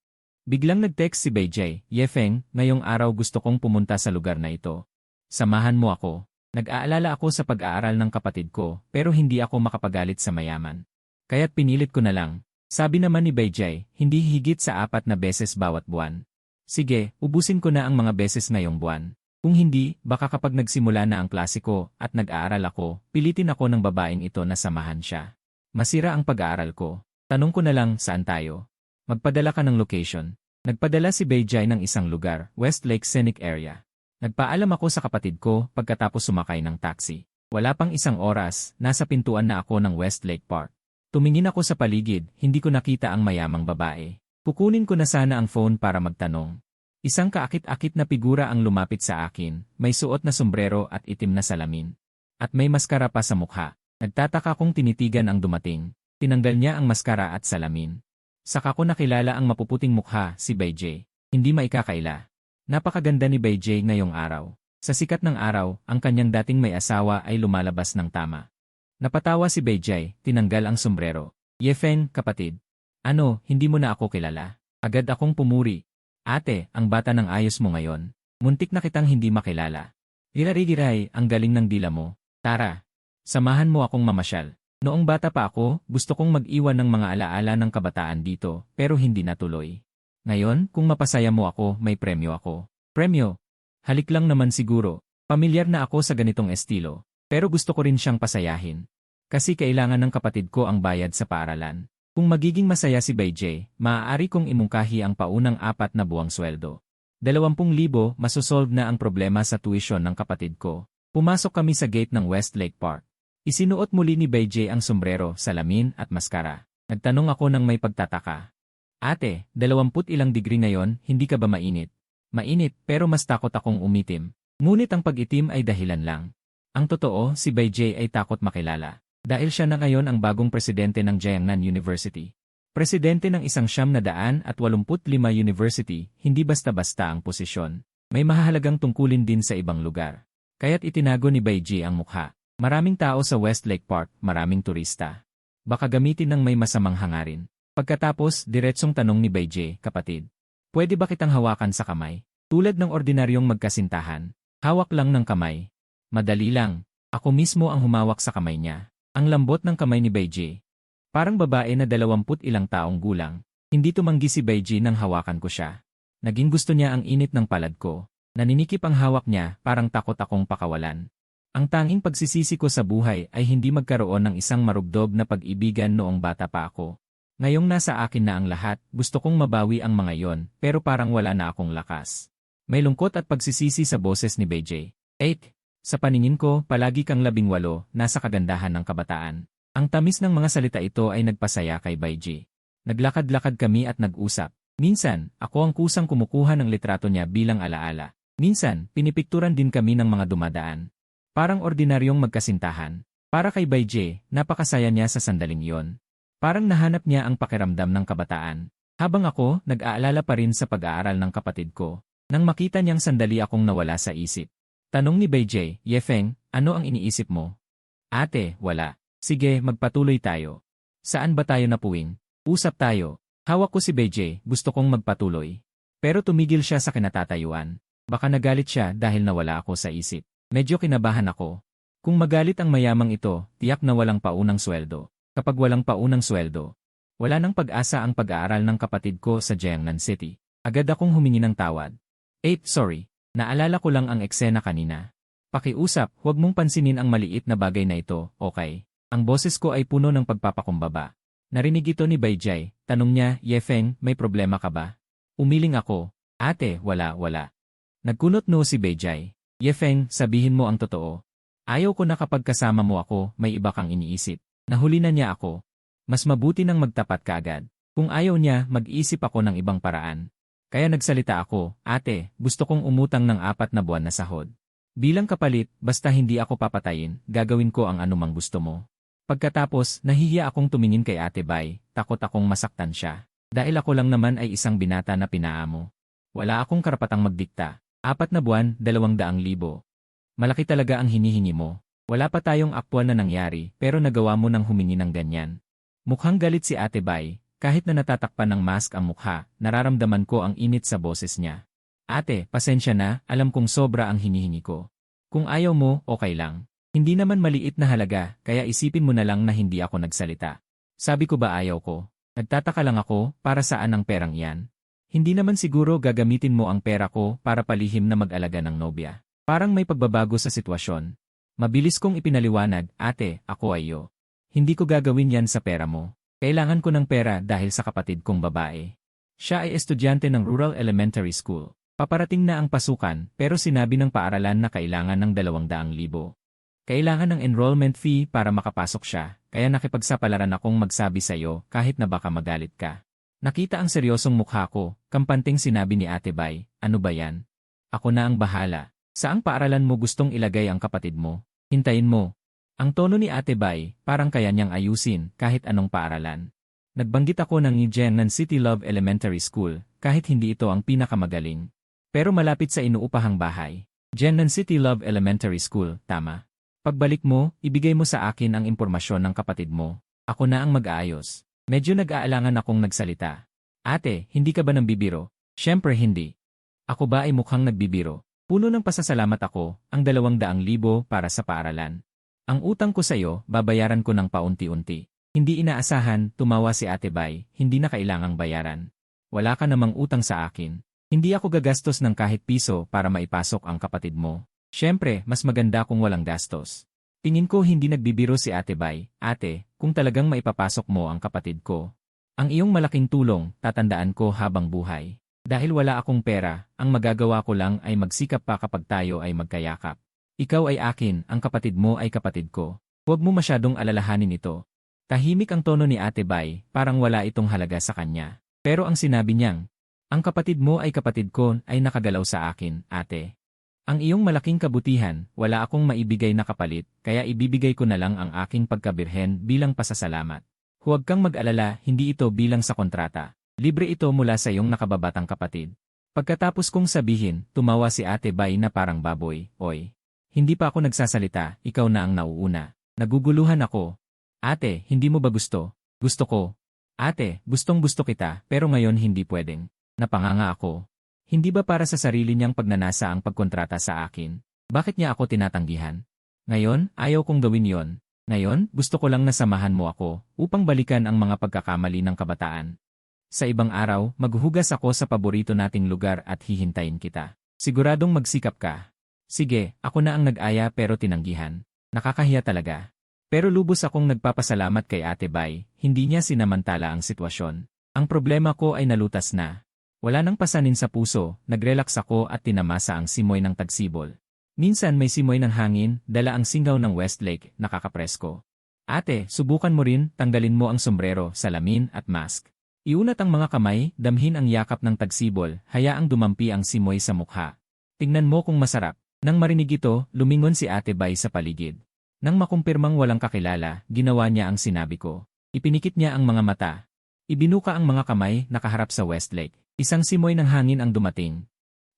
Biglang nag-text si Beijay, Yefeng, ngayong araw gusto kong pumunta sa lugar na ito. Samahan mo ako. Nag-aalala ako sa pag-aaral ng kapatid ko, pero hindi ako makapagalit sa mayaman. Kaya't pinilit ko na lang. Sabi naman ni Beijay, hindi higit sa 4 na beses bawat buwan. Sige, ubusin ko na ang mga beses ngayong buwan. Kung hindi, baka kapag nagsimula na ang klase ko at nag-aaral ako, pilitin ako ng babaeng ito na samahan siya. Masira ang pag-aaral ko. Tanong ko na lang, saan tayo? Magpadala ka ng location. Nagpadala si Beijay ng isang lugar, Westlake Scenic Area. Nagpaalam ako sa kapatid ko pagkatapos sumakay ng taxi. Wala pang isang oras, nasa pintuan na ako ng Westlake Park. Tumingin ako sa paligid, hindi ko nakita ang mayamang babae. Kukunin ko na sana ang phone para magtanong. Isang kaakit-akit na figura ang lumapit sa akin, may suot na sombrero at itim na salamin. At may maskara pa sa mukha. Nagtataka kong tinitigan ang dumating. Tinanggal niya ang maskara at salamin. Saka ko nakilala ang mapuputing mukha, si Beijay. Hindi maikakaila. Napakaganda ni Beijay ngayong araw. Sa sikat ng araw, ang kanyang dating may asawa ay lumalabas ng tama. Napatawa si Beijay, tinanggal ang sombrero. Yefeng, kapatid. Ano, hindi mo na ako kilala? Agad akong pumuri. Ate, ang bata ng ayos mo ngayon. Muntik na kitang hindi makilala. Girari-giray, ang galing ng dila mo. Tara, samahan mo akong mamasyal. Noong bata pa ako, gusto kong mag-iwan ng mga alaala ng kabataan dito, pero hindi natuloy. Ngayon, kung mapasaya mo ako, may premyo ako. Premyo? Halik lang naman siguro. Pamilyar na ako sa ganitong estilo, pero gusto ko rin siyang pasayahin. Kasi kailangan ng kapatid ko ang bayad sa paaralan. Kung magiging masaya si Beijay, maaari kong imungkahi ang paunang 4 na buwang sweldo. 20,000, masosolve na ang problema sa tuition ng kapatid ko. Pumasok kami sa gate ng Westlake Park. Isinuot muli ni Beijay ang sombrero, salamin at maskara. Nagtanong ako ng may pagtataka. Ate, 20 ilang degree ngayon, hindi ka ba mainit? Mainit, pero mas takot akong umitim. Ngunit ang pag-itim ay dahilan lang. Ang totoo, si Beijay ay takot makilala. Dahil siya na ngayon ang bagong presidente ng Jiangnan University. Presidente ng 185 university, hindi basta-basta ang posisyon. May mahahalagang tungkulin din sa ibang lugar. Kaya't itinago ni Beijay ang mukha. Maraming tao sa Westlake Park, maraming turista. Baka gamitin ng may masamang hangarin. Pagkatapos, diretsong tanong ni Beijay, kapatid. Pwede ba kitang hawakan sa kamay? Tulad ng ordinaryong magkasintahan. Hawak lang ng kamay. Madali lang. Ako mismo ang humawak sa kamay niya. Ang lambot ng kamay ni Beijay. Parang babae na 20 ilang taong gulang. Hindi tumanggi si Beijay nang hawakan ko siya. Naging gusto niya ang init ng palad ko. Naninikip ang hawak niya, parang takot akong pakawalan. Ang tanging pagsisisi ko sa buhay ay hindi magkaroon ng isang marugdog na pag-ibigan noong bata pa ako. Ngayong nasa akin na ang lahat, gusto kong mabawi ang mga yon, pero parang wala na akong lakas. May lungkot at pagsisisi sa boses ni Beijay. 8. Sa paningin ko, palagi kang 18, nasa kagandahan ng kabataan. Ang tamis ng mga salita ito ay nagpasaya kay Beijay. Naglakad-lakad kami at nag-usap. Minsan, ako ang kusang kumukuha ng litrato niya bilang alaala. Minsan, pinipikturan din kami ng mga dumadaan. Parang ordinaryong magkasintahan. Para kay Beijay, napakasaya niya sa sandaling yon. Parang nahanap niya ang pakiramdam ng kabataan. Habang ako, nag-aalala pa rin sa pag-aaral ng kapatid ko. Nang makita niyang sandali akong nawala sa isip. Tanong ni Beijay, Yefeng, ano ang iniisip mo? Ate, wala. Sige, magpatuloy tayo. Saan ba tayo napuwing? Usap tayo. Hawak ko si Beijay, gusto kong magpatuloy. Pero tumigil siya sa kinatatayuan. Baka nagalit siya dahil nawala ako sa isip. Medyo kinabahan ako. Kung magalit ang mayamang ito, tiyak na walang paunang sweldo. Kapag walang paunang sweldo, wala nang pag-asa ang pag-aaral ng kapatid ko sa Jiangnan City. Agad akong humingi ng tawad. 8. Sorry. Naalala ko lang ang eksena kanina. Pakiusap, huwag mong pansinin ang maliit na bagay na ito, okay? Ang boses ko ay puno ng pagpapakumbaba. Narinig ito ni Beijay. Tanong niya, Yefeng, may problema ka ba? Umiling ako. Ate, wala. Nagkunot no si Beijay. Yefeng, sabihin mo ang totoo. Ayaw ko na kapag kasama mo ako, may iba kang iniisip. Nahuli na niya ako. Mas mabuti nang magtapat kaagad. Kung ayaw niya, mag-iisip ako ng ibang paraan. Kaya nagsalita ako, ate, gusto kong umutang ng 4 na buwan na sahod. Bilang kapalit, basta hindi ako papatayin, gagawin ko ang anumang gusto mo. Pagkatapos, nahihiya akong tumingin kay Ate Bai, takot akong masaktan siya. Dahil ako lang naman ay isang binata na pinaamo. Wala akong karapatang magdikta. 4 na buwan, 200,000. Malaki talaga ang hinihingi mo. Wala pa tayong aktwal na nangyari pero nagawa mo ng humingi ng ganyan. Mukhang galit si Ate Bai, kahit na natatakpan ng mask ang mukha, nararamdaman ko ang init sa boses niya. Ate, pasensya na, alam kong sobra ang hinihingi ko. Kung ayaw mo, okay lang. Hindi naman maliit na halaga, kaya isipin mo na lang na hindi ako nagsalita. Sabi ko ba ayaw ko? Nagtataka lang ako, para saan ang perang iyan? Hindi naman siguro gagamitin mo ang pera ko para palihim na mag-alaga ng nobya. Parang may pagbabago sa sitwasyon. Mabilis kong ipinaliwanag, ate, ako ay yo. Hindi ko gagawin yan sa pera mo. Kailangan ko ng pera dahil sa kapatid kong babae. Siya ay estudyante ng Rural Elementary School. Paparating na ang pasukan pero sinabi ng paaralan na kailangan ng 200,000. Kailangan ng enrollment fee para makapasok siya, kaya nakipagsapalaran akong magsabi sa'yo kahit na baka magalit ka. Nakita ang seryosong mukha ko, kampanting sinabi ni Ate Bai, ano ba yan? Ako na ang bahala. Saang paaralan mo gustong ilagay ang kapatid mo? Hintayin mo. Ang tono ni Ate Bai, parang kaya niyang ayusin kahit anong paaralan. Nagbanggit ako ng Jiangnan City Love Elementary School, kahit hindi ito ang pinakamagaling. Pero malapit sa inuupahang bahay. Jiangnan City Love Elementary School, tama. Pagbalik mo, ibigay mo sa akin ang impormasyon ng kapatid mo. Ako na ang mag-aayos. Medyo nag-aalangan akong nagsalita. Ate, hindi ka ba nambibiro? Siyempre hindi. Ako ba ay mukhang nagbibiro? Puno ng pasasalamat ako, ang 200,000 para sa paaralan. Ang utang ko sa'yo, babayaran ko ng paunti-unti. Hindi inaasahan, tumawa si Ate Bai, hindi na kailangang bayaran. Wala ka namang utang sa akin. Hindi ako gagastos ng kahit piso para maipasok ang kapatid mo. Siyempre, mas maganda kung walang gastos. Tingin ko hindi nagbibiro si Ate Bai, ate, kung talagang maipapasok mo ang kapatid ko. Ang iyong malaking tulong, tatandaan ko habang buhay. Dahil wala akong pera, ang magagawa ko lang ay magsikap pa kapag tayo ay magkayakap. Ikaw ay akin, ang kapatid mo ay kapatid ko. Huwag mo masyadong alalahanin ito. Tahimik ang tono ni Ate Bai, parang wala itong halaga sa kanya. Pero ang sinabi niyang, ang kapatid mo ay kapatid ko ay nakagalaw sa akin, ate. Ang iyong malaking kabutihan, wala akong maibigay na kapalit, kaya ibibigay ko na lang ang aking pagkabirhen bilang pasasalamat. Huwag kang mag-alala, hindi ito bilang sa kontrata. Libre ito mula sa iyong nakababatang kapatid. Pagkatapos kong sabihin, tumawa si Ate Bai na parang baboy, oy. Hindi pa ako nagsasalita, ikaw na ang nauuna. Naguguluhan ako. Ate, hindi mo ba gusto? Gusto ko. Ate, gustong-gusto kita, pero ngayon hindi pwedeng. Napanganga ako. Hindi ba para sa sarili niyang pagnanasa ang pagkontrata sa akin? Bakit niya ako tinatanggihan? Ngayon, ayaw kong gawin yon. Ngayon, gusto ko lang nasamahan mo ako, upang balikan ang mga pagkakamali ng kabataan. Sa ibang araw, maghuhugas ako sa paborito nating lugar at hihintayin kita. Siguradong magsikap ka. Sige, ako na ang nag-aya pero tinanggihan. Nakakahiya talaga. Pero lubos akong nagpapasalamat kay Ate Bai, hindi niya sinamantala ang sitwasyon. Ang problema ko ay nalutas na. Wala nang pasanin sa puso, nagrelax ako at tinamasa ang simoy ng tagsibol. Minsan may simoy ng hangin, dala ang singaw ng Westlake, nakakapresko. Ate, subukan mo rin, tanggalin mo ang sombrero, salamin at mask. Iunat ang mga kamay, damhin ang yakap ng tagsibol, hayaang dumampi ang simoy sa mukha. Tingnan mo kung masarap. Nang marinig ito, lumingon si Ate Bai sa paligid. Nang makumpirmang walang kakilala, ginawa niya ang sinabi ko. Ipinikit niya ang mga mata. Ibinuka ang mga kamay, nakaharap sa Westlake. Isang simoy ng hangin ang dumating.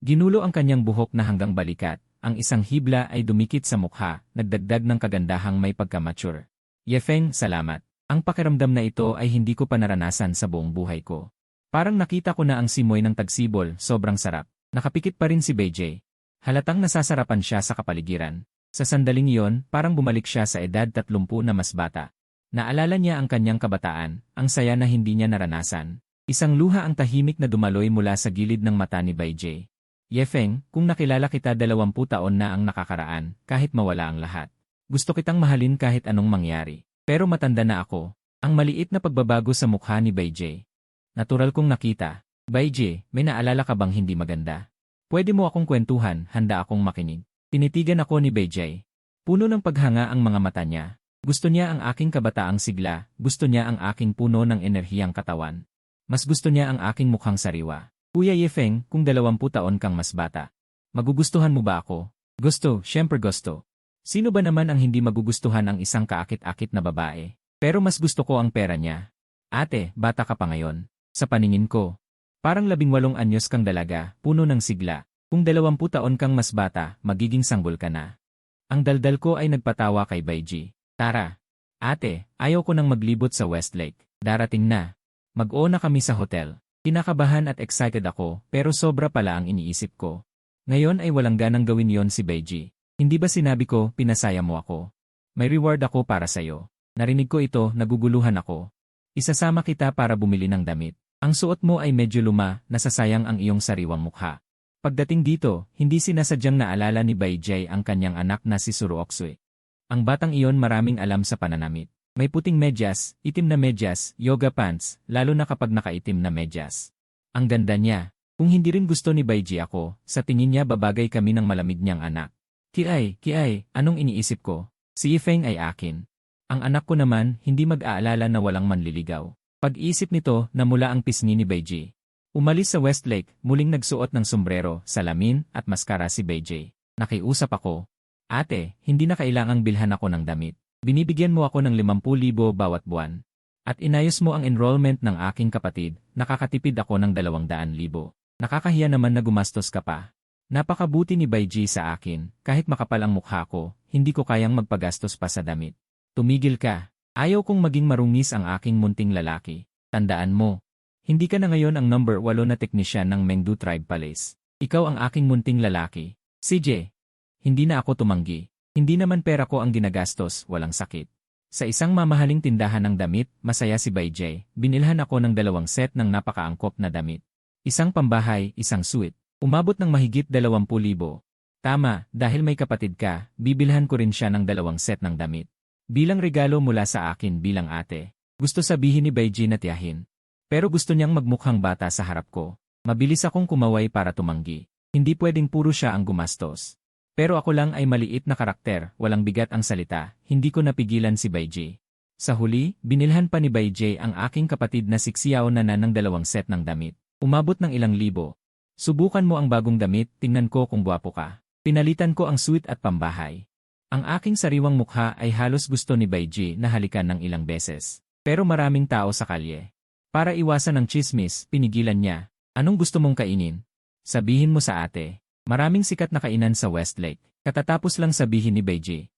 Ginulo ang kanyang buhok na hanggang balikat. Ang isang hibla ay dumikit sa mukha, nagdagdag ng kagandahang may pagkamature. Yefeng, salamat. Ang pakiramdam na ito ay hindi ko pa naranasan sa buong buhay ko. Parang nakita ko na ang simoy ng tagsibol, sobrang sarap. Nakapikit pa rin si Beijay. Halatang nasasarapan siya sa kapaligiran. Sa sandaling iyon, parang bumalik siya sa edad 30 na mas bata. Naalala niya ang kanyang kabataan, ang saya na hindi niya naranasan. Isang luha ang tahimik na dumaloy mula sa gilid ng mata ni Beijay. Yefeng, kung nakilala kita 20 taon na ang nakakaraan, kahit mawala ang lahat. Gusto kitang mahalin kahit anong mangyari. Pero matanda na ako. Ang maliit na pagbabago sa mukha ni Beijay. Natural kong nakita. Beijay, may naalala ka bang hindi maganda? Pwede mo akong kwentuhan, handa akong makinig. Tinitigan ako ni Beijay. Puno ng paghanga ang mga mata niya. Gusto niya ang aking kabataang sigla, gusto niya ang aking puno ng enerhiyang katawan. Mas gusto niya ang aking mukhang sariwa. Kuya Yefeng, kung 20 taon kang mas bata. Magugustuhan mo ba ako? Gusto, syempre gusto. Sino ba naman ang hindi magugustuhan ang isang kaakit-akit na babae? Pero mas gusto ko ang pera niya. Ate, bata ka pa ngayon. Sa paningin ko, parang 18 anyos kang dalaga, puno ng sigla. Kung 20 taon kang mas bata, magiging sanggol ka na. Ang daldal ko ay nagpatawa kay Baiji. Tara. Ate, ayaw ko nang maglibot sa Westlake. Darating na. Mag-o na kami sa hotel. Kinakabahan at excited ako, pero sobra pala ang iniisip ko. Ngayon ay walang ganang gawin yon si Baiji. Hindi ba sinabi ko, pinasaya mo ako? May reward ako para sayo. Narinig ko ito, naguguluhan ako. Isasama kita para bumili ng damit. Ang suot mo ay medyo luma, nasasayang ang iyong sariwang mukha. Pagdating dito, hindi sinasadyang naalala ni Baiji ang kanyang anak na si Suruoksue. Ang batang iyon maraming alam sa pananamit. May puting medyas, itim na medyas, yoga pants, lalo na kapag nakaitim na medyas. Ang ganda niya. Kung hindi rin gusto ni Baiji ako, sa tingin niya babagay kami ng malamig niyang anak. Kiay, anong iniisip ko? Si Yifeng ay akin. Ang anak ko naman, hindi mag-aalala na walang manliligaw. Pag-iisip nito, namula ang pisngi ni Baiji. Umalis sa Westlake, muling nagsuot ng sombrero, salamin, at maskara si Baiji. Nakiusap ako. Ate, hindi na kailangang bilhan ako ng damit. Binibigyan mo ako ng 50,000 bawat buwan. At inayos mo ang enrollment ng aking kapatid, nakakatipid ako ng 200,000. Nakakahiya naman na gumastos ka pa. Napakabuti ni Baiji sa akin, kahit makapal ang mukha ko, hindi ko kayang magpagastos pa sa damit. Tumigil ka. Ayaw kong maging marungis ang aking munting lalaki. Tandaan mo, hindi ka na ngayon ang number 8 na teknisyan ng Mengdu Tribe Palace. Ikaw ang aking munting lalaki. CJ. Hindi na ako tumanggi. Hindi naman pera ko ang ginagastos, walang sakit. Sa isang mamahaling tindahan ng damit, masaya si Baiji, binilhan ako ng 2 set ng napakaangkop na damit. Isang pambahay, isang suite. Umabot ng mahigit 20,000. Tama, dahil may kapatid ka, bibilhan ko rin siya ng 2 set ng damit. Bilang regalo mula sa akin bilang ate. Gusto sabihin ni Baiji na tiyahin. Pero gusto niyang magmukhang bata sa harap ko. Mabilis akong kumaway para tumanggi. Hindi pwedeng puro siya ang gumastos. Pero ako lang ay maliit na karakter, walang bigat ang salita, hindi ko napigilan si Baiji. Sa huli, binilhan pa ni Baiji ang aking kapatid na si Xiao Nanan ng 2 set ng damit. Umabot ng ilang libo. Subukan mo ang bagong damit, tingnan ko kung gwapo ka. Pinalitan ko ang suite at pambahay. Ang aking sariwang mukha ay halos gusto ni Baiji na halikan ng ilang beses. Pero maraming tao sa kalye. Para iwasan ang chismis, pinigilan niya. Anong gusto mong kainin? Sabihin mo sa ate. Maraming sikat na kainan sa Westlake. Katatapos lang sabihin ni Baiji.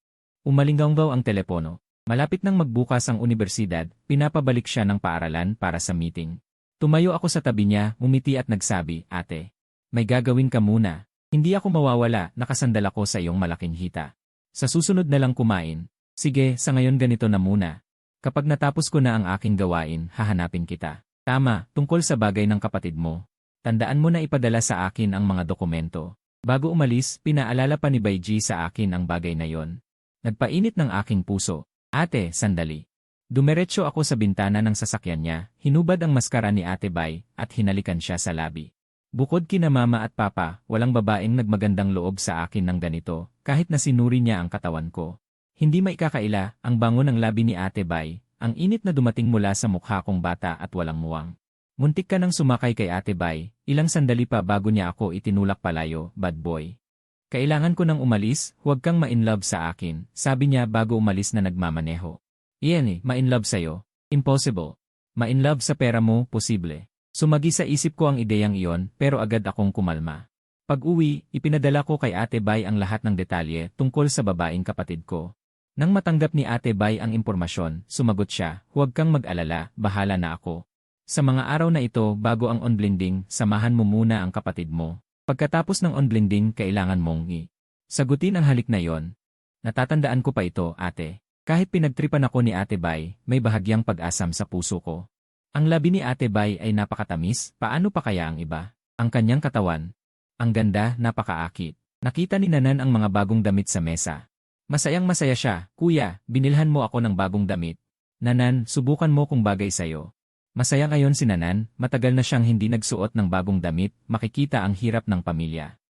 Umalinggaw ang telepono. Malapit nang magbukas ang unibersidad, pinapabalik siya ng paaralan para sa meeting. Tumayo ako sa tabi niya, umiti at nagsabi, Ate, may gagawin ka muna. Hindi ako mawawala, nakasandal ako sa iyong malaking hita. Sa susunod na lang kumain. Sige, sa ngayon ganito na muna. Kapag natapos ko na ang aking gawain, hahanapin kita. Tama, tungkol sa bagay ng kapatid mo. Tandaan mo na ipadala sa akin ang mga dokumento. Bago umalis, pinaalala pa ni Baiji sa akin ang bagay na yon. Nagpainit ng aking puso. Ate, sandali. Dumiretso ako sa bintana ng sasakyan niya, hinubad ang maskara ni Ate Bai, at hinalikan siya sa labi. Bukod kina mama at papa, walang babaeng nagmagandang loob sa akin ng ganito, kahit na sinuri niya ang katawan ko. Hindi maikakaila, ang bango ng labi ni Ate Bai, ang init na dumating mula sa mukha kong bata at walang muwang. Muntik ka nang sumakay kay Ate Bai, ilang sandali pa bago niya ako itinulak palayo, bad boy. Kailangan ko nang umalis, huwag kang ma-inlove sa akin, sabi niya bago umalis na nagmamaneho. Iyan ma-inlove sa'yo. Impossible. Ma-inlove sa pera mo, posible. Sumagi sa isip ko ang ideyang iyon, pero agad akong kumalma. Pag-uwi, ipinadala ko kay Ate Bai ang lahat ng detalye tungkol sa babaeng kapatid ko. Nang matanggap ni Ate Bai ang impormasyon, sumagot siya, huwag kang mag-alala, bahala na ako. Sa mga araw na ito, bago ang on-blending, samahan mo muna ang kapatid mo. Pagkatapos ng on-blending, kailangan mong sagutin ang halik na yon. Natatandaan ko pa ito, ate. Kahit pinagtripan ako ni Ate Bai, may bahagyang pag-asam sa puso ko. Ang labi ni Ate Bai ay napakatamis, paano pa kaya ang iba? Ang kanyang katawan. Ang ganda, napakaakit. Nakita ni Nanan ang mga bagong damit sa mesa. Masayang-masaya siya, kuya, binilhan mo ako ng bagong damit. Nanan, subukan mo kung bagay sayo. Masaya ngayon si Nanan, matagal na siyang hindi nagsuot ng bagong damit, makikita ang hirap ng pamilya.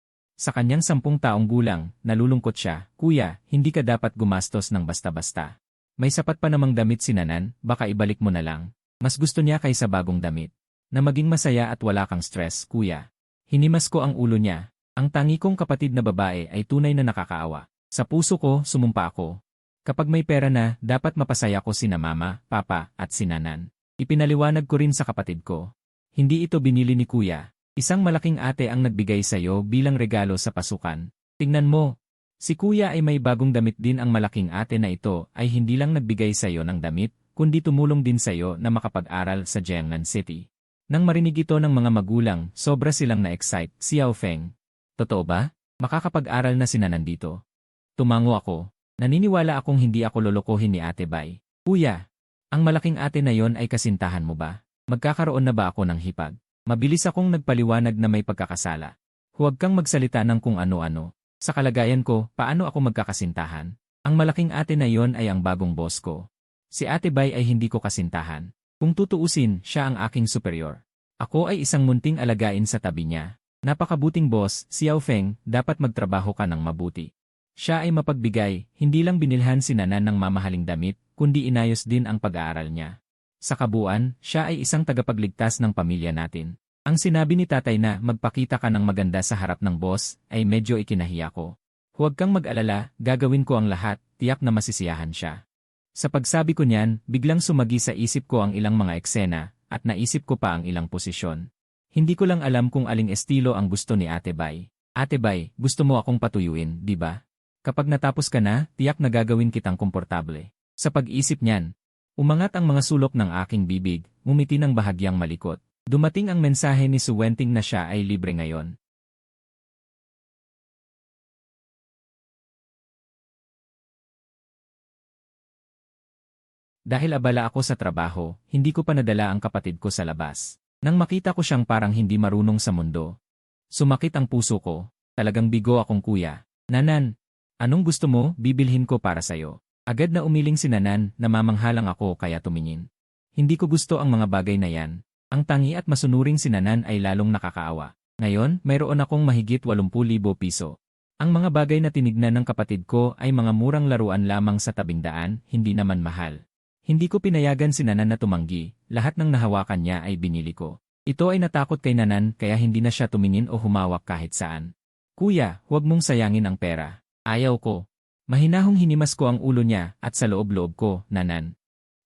Sa kanyang 10 taong gulang, nalulungkot siya, kuya, hindi ka dapat gumastos ng basta-basta. May sapat pa namang damit si Nanan, baka ibalik mo na lang. Mas gusto niya kaysa bagong damit. Na maging masaya at wala kang stress, kuya. Hinimas ko ang ulo niya. Ang tangi kong kapatid na babae ay tunay na nakakaawa. Sa puso ko, sumumpa ako. Kapag may pera na, dapat mapasaya ko sina mama, papa, at si Nanan. Ipinaliwanag ko rin sa kapatid ko. Hindi ito binili ni kuya. Isang malaking ate ang nagbigay sa'yo bilang regalo sa pasukan. Tingnan mo. Si kuya ay may bagong damit din. Ang malaking ate na ito ay hindi lang nagbigay sa'yo ng damit, kundi tumulong din sa'yo na makapag-aral sa Jiangnan City. Nang marinig ito ng mga magulang, sobra silang na-excite. Xiao Feng. Totoo ba? Makakapag-aral na sina nandito. Tumango ako. Naniniwala akong hindi ako lolokohin ni Ate Bai. Kuya, ang malaking ate na yon ay kasintahan mo ba? Magkakaroon na ba ako ng hipag? Mabilis akong nagpaliwanag na may pagkakasala. Huwag kang magsalita ng kung ano-ano. Sa kalagayan ko, paano ako magkakasintahan? Ang malaking ate na yon ay ang bagong boss ko. Si Ate Bai ay hindi ko kasintahan. Kung tutuusin, siya ang aking superior. Ako ay isang munting alagain sa tabi niya. Napakabuting boss, Xiao Feng, dapat magtrabaho ka ng mabuti. Siya ay mapagbigay, hindi lang binilhan si Nanan ng mamahaling damit, kundi inayos din ang pag-aaral niya. Sa kabuuan, siya ay isang tagapagligtas ng pamilya natin. Ang sinabi ni tatay na magpakita ka ng maganda sa harap ng boss ay medyo ikinahiya ko. Huwag kang mag-alala, gagawin ko ang lahat, tiyak na masisiyahan siya. Sa pagsabi ko niyan, biglang sumagi sa isip ko ang ilang mga eksena, at naisip ko pa ang ilang posisyon. Hindi ko lang alam kung aling estilo ang gusto ni Ate Bai. Ate Bai, gusto mo akong patuyuin, di ba? Kapag natapos ka na, tiyak na gagawin kitang komportable. Sa pag-isip niyan, umangat ang mga sulok ng aking bibig, ngumiti ng bahagyang malikot. Dumating ang mensahe ni Su Wenting na siya ay libre ngayon. Dahil abala ako sa trabaho, hindi ko pa nadala ang kapatid ko sa labas. Nang makita ko siyang parang hindi marunong sa mundo, sumakit ang puso ko. Talagang bigo akong kuya. Nanan, anong gusto mo, bibilhin ko para sayo. Agad na umiling si Nanan, namamanghalang ako kaya tumingin. Hindi ko gusto ang mga bagay na yan. Ang tangi at masunuring si Nanan ay lalong nakakaawa. Ngayon, mayroon akong mahigit 80,000 piso. Ang mga bagay na tinignan ng kapatid ko ay mga murang laruan lamang sa tabing daan, hindi naman mahal. Hindi ko pinayagan si Nanan na tumanggi, lahat ng nahawakan niya ay binili ko. Ito ay natakot kay Nanan kaya hindi na siya tumingin o humawak kahit saan. Kuya, huwag mong sayangin ang pera. Ayaw ko. Mahinahong hinimas ko ang ulo niya at sa loob-loob ko, Nanan.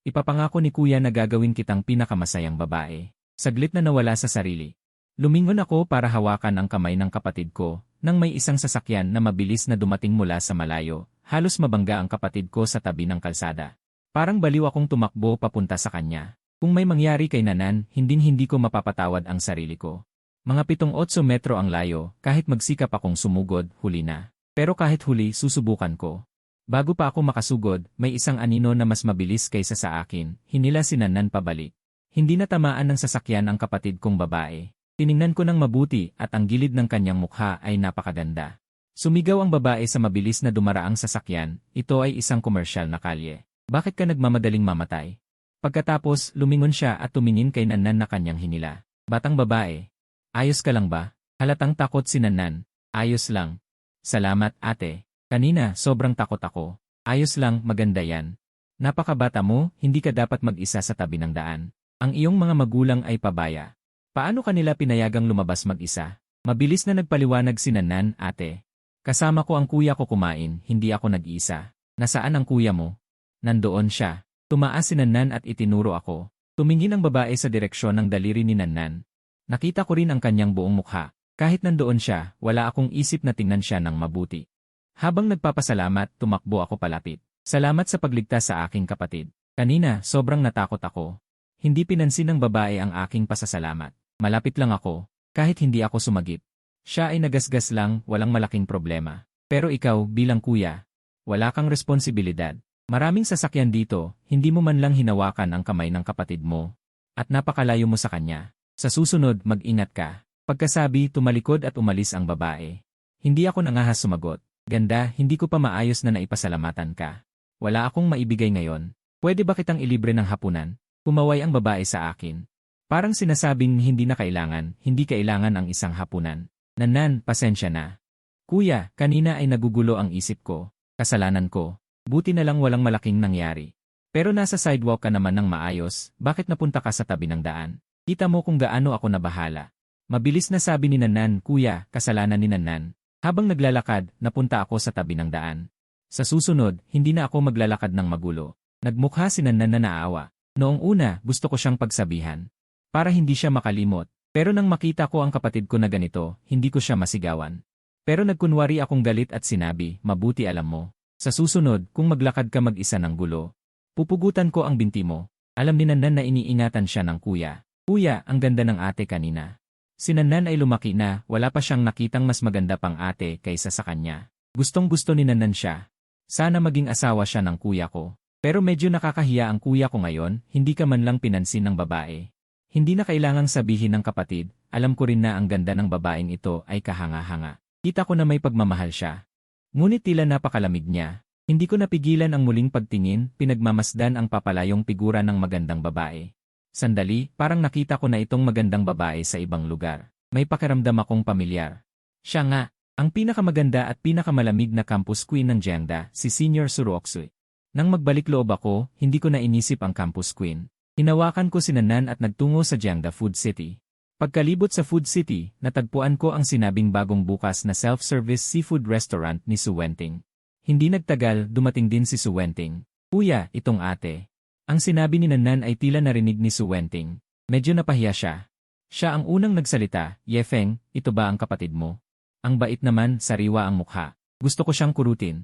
Ipapangako ni kuya na gagawin kitang pinakamasayang babae. Saglit na nawala sa sarili. Lumingon ako para hawakan ang kamay ng kapatid ko, nang may isang sasakyan na mabilis na dumating mula sa malayo, halos mabangga ang kapatid ko sa tabi ng kalsada. Parang baliw akong tumakbo papunta sa kanya. Kung may mangyari kay Nanan, hinding-hindi ko mapapatawad ang sarili ko. Mga 7-8 metro ang layo, kahit magsikap akong sumugod, huli na. Pero kahit huli, susubukan ko. Bago pa ako makasugod, may isang anino na mas mabilis kaysa sa akin, hinila si Nanan pabalik. Hindi na tamaan ng sasakyan ang kapatid kong babae. Tiningnan ko ng mabuti at ang gilid ng kanyang mukha ay napakaganda. Sumigaw ang babae sa mabilis na dumaraang sasakyan, ito ay isang komersyal na kalye. Bakit ka nagmamadaling mamatay? Pagkatapos, lumingon siya at tumingin kay Nanan na kanyang hinila. Batang babae. Ayos ka lang ba? Halatang takot si Nanan. Ayos lang. Salamat, ate. Kanina, sobrang takot ako. Ayos lang, maganda yan. Napakabata mo, hindi ka dapat mag-isa sa tabi ng daan. Ang iyong mga magulang ay pabaya. Paano kanila pinayagang lumabas mag-isa? Mabilis na nagpaliwanag si Nanan, ate. Kasama ko ang kuya ko kumain, hindi ako nag-iisa. Nasaan ang kuya mo? Nandoon siya. Tumaas si Nanan at itinuro ako. Tumingin ang babae sa direksyon ng daliri ni Nanan. Nakita ko rin ang kanyang buong mukha. Kahit nandoon siya, wala akong isip na tingnan siya ng mabuti. Habang nagpapasalamat, tumakbo ako palapit. Salamat sa pagligtas sa aking kapatid. Kanina, sobrang natakot ako. Hindi pinansin ng babae ang aking pasasalamat. Malapit lang ako, kahit hindi ako sumagip. Siya ay nagasgas lang, walang malaking problema. Pero ikaw, bilang kuya, wala kang responsibilidad. Maraming sasakyan dito, hindi mo man lang hinawakan ang kamay ng kapatid mo. At napakalayo mo sa kanya. Sa susunod, mag-ingat ka. Pagkasabi, tumalikod at umalis ang babae. Hindi ako nangahas sumagot. Ganda, hindi ko pa maayos na naipasalamatan ka. Wala akong maibigay ngayon. Pwede ba kitang ilibre ng hapunan? Kumaway ang babae sa akin. Parang sinasabing hindi hindi kailangan ang isang hapunan. Nanan, pasensya na. Kuya, kanina ay nagugulo ang isip ko. Kasalanan ko. Buti na lang walang malaking nangyari. Pero nasa sidewalk ka naman ng maayos, bakit napunta ka sa tabi ng daan? Kita mo kung gaano ako nabahala. Mabilis na sabi ni Nanan, kuya, kasalanan ni Nanan. Habang naglalakad, napunta ako sa tabi ng daan. Sa susunod, hindi na ako maglalakad ng magulo. Nagmukha si Nanan na naawa. Noong una, gusto ko siyang pagsabihan. para hindi siya makalimot. Pero nang makita ko ang kapatid ko na ganito, hindi ko siya masigawan. Pero nagkunwari akong galit at sinabi, mabuti alam mo. Sa susunod, kung maglakad ka mag-isa ng gulo, pupugutan ko ang binti mo. Alam ni Nannan na iniingatan siya ng kuya. Kuya, ang ganda ng ate kanina. Si Nannan ay lumaki na, wala pa siyang nakitang mas maganda pang ate kaysa sa kanya. Gustong-gusto ni Nannan siya. Sana maging asawa siya ng kuya ko. Pero medyo nakakahiya ang kuya ko ngayon, hindi ka man lang pinansin ng babae. Hindi na kailangang sabihin ng kapatid, alam ko rin na ang ganda ng babaeng ito ay kahanga-hanga. Kita ko na may pagmamahal siya. Ngunit tila napakalamig niya. Hindi ko napigilan ang muling pagtingin, pinagmamasdan ang papalayong figura ng magandang babae. Sandali, parang nakita ko na itong magandang babae sa ibang lugar. May pakiramdam akong pamilyar. Siya nga, ang pinakamaganda at pinakamalamig na campus queen ng Jiangda, si Senior Suruoksui. Nang magbalik loob ako, hindi ko na inisip ang campus queen. Hinawakan ko si Nannan at nagtungo sa Jiangda Food City. Pagkalibot sa Food City, natagpuan ko ang sinabing bagong bukas na self-service seafood restaurant ni Su Wenting. Hindi nagtagal, dumating din si Su Wenting. Kuya, itong ate. Ang sinabi ni Nannan ay tila narinig ni Su Wenting. Medyo napahiya siya. Siya ang unang nagsalita, Yefeng, ito ba ang kapatid mo? Ang bait naman, sariwa ang mukha. Gusto ko siyang kurutin.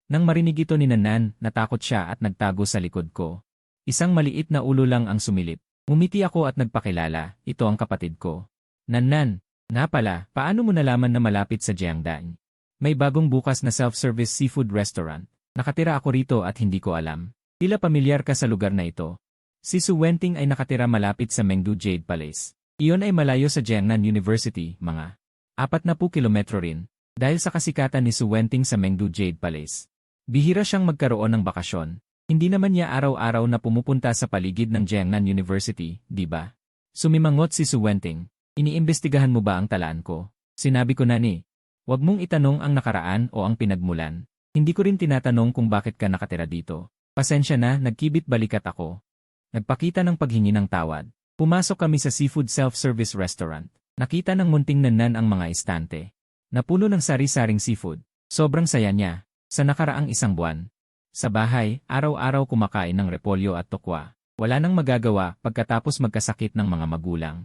Nang marinig ito ni Nannan, natakot siya at nagtago sa likod ko. Isang maliit na ulo lang ang sumilip. Umiti ako at nagpakilala, ito ang kapatid ko. Nannan, na pala, paano mo nalaman na malapit sa Jiangda? May bagong bukas na self-service seafood restaurant. Nakatira ako rito at hindi ko alam. Tila pamilyar ka sa lugar na ito. Si Su Wenting ay nakatira malapit sa Mengdu Jade Palace. Iyon ay malayo sa Jiangnan University, mga 40 kilometro rin. Dahil sa kasikatan ni Su Wenting sa Mengdu Jade Palace. Bihira siyang magkaroon ng bakasyon. Hindi naman niya araw-araw na pumupunta sa paligid ng Jiangnan University, di ba? Sumimangot si Su Wenting. Iniimbestigahan mo ba ang talaan ko? Sinabi ko na ni. Huwag mong itanong ang nakaraan o ang pinagmulan. Hindi ko rin tinatanong kung bakit ka nakatira dito. Pasensya na, nagkibit balikat ako. Nagpakita ng paghingi ng tawad. Pumasok kami sa seafood self-service restaurant. Nakita ng munting Nannan ang mga estante. Napuno ng sari-saring seafood. Sobrang saya niya. Sa nakaraang isang buwan. Sa bahay, araw-araw kumakain ng repolyo at tokwa. Wala nang magagawa pagkatapos magkasakit ng mga magulang.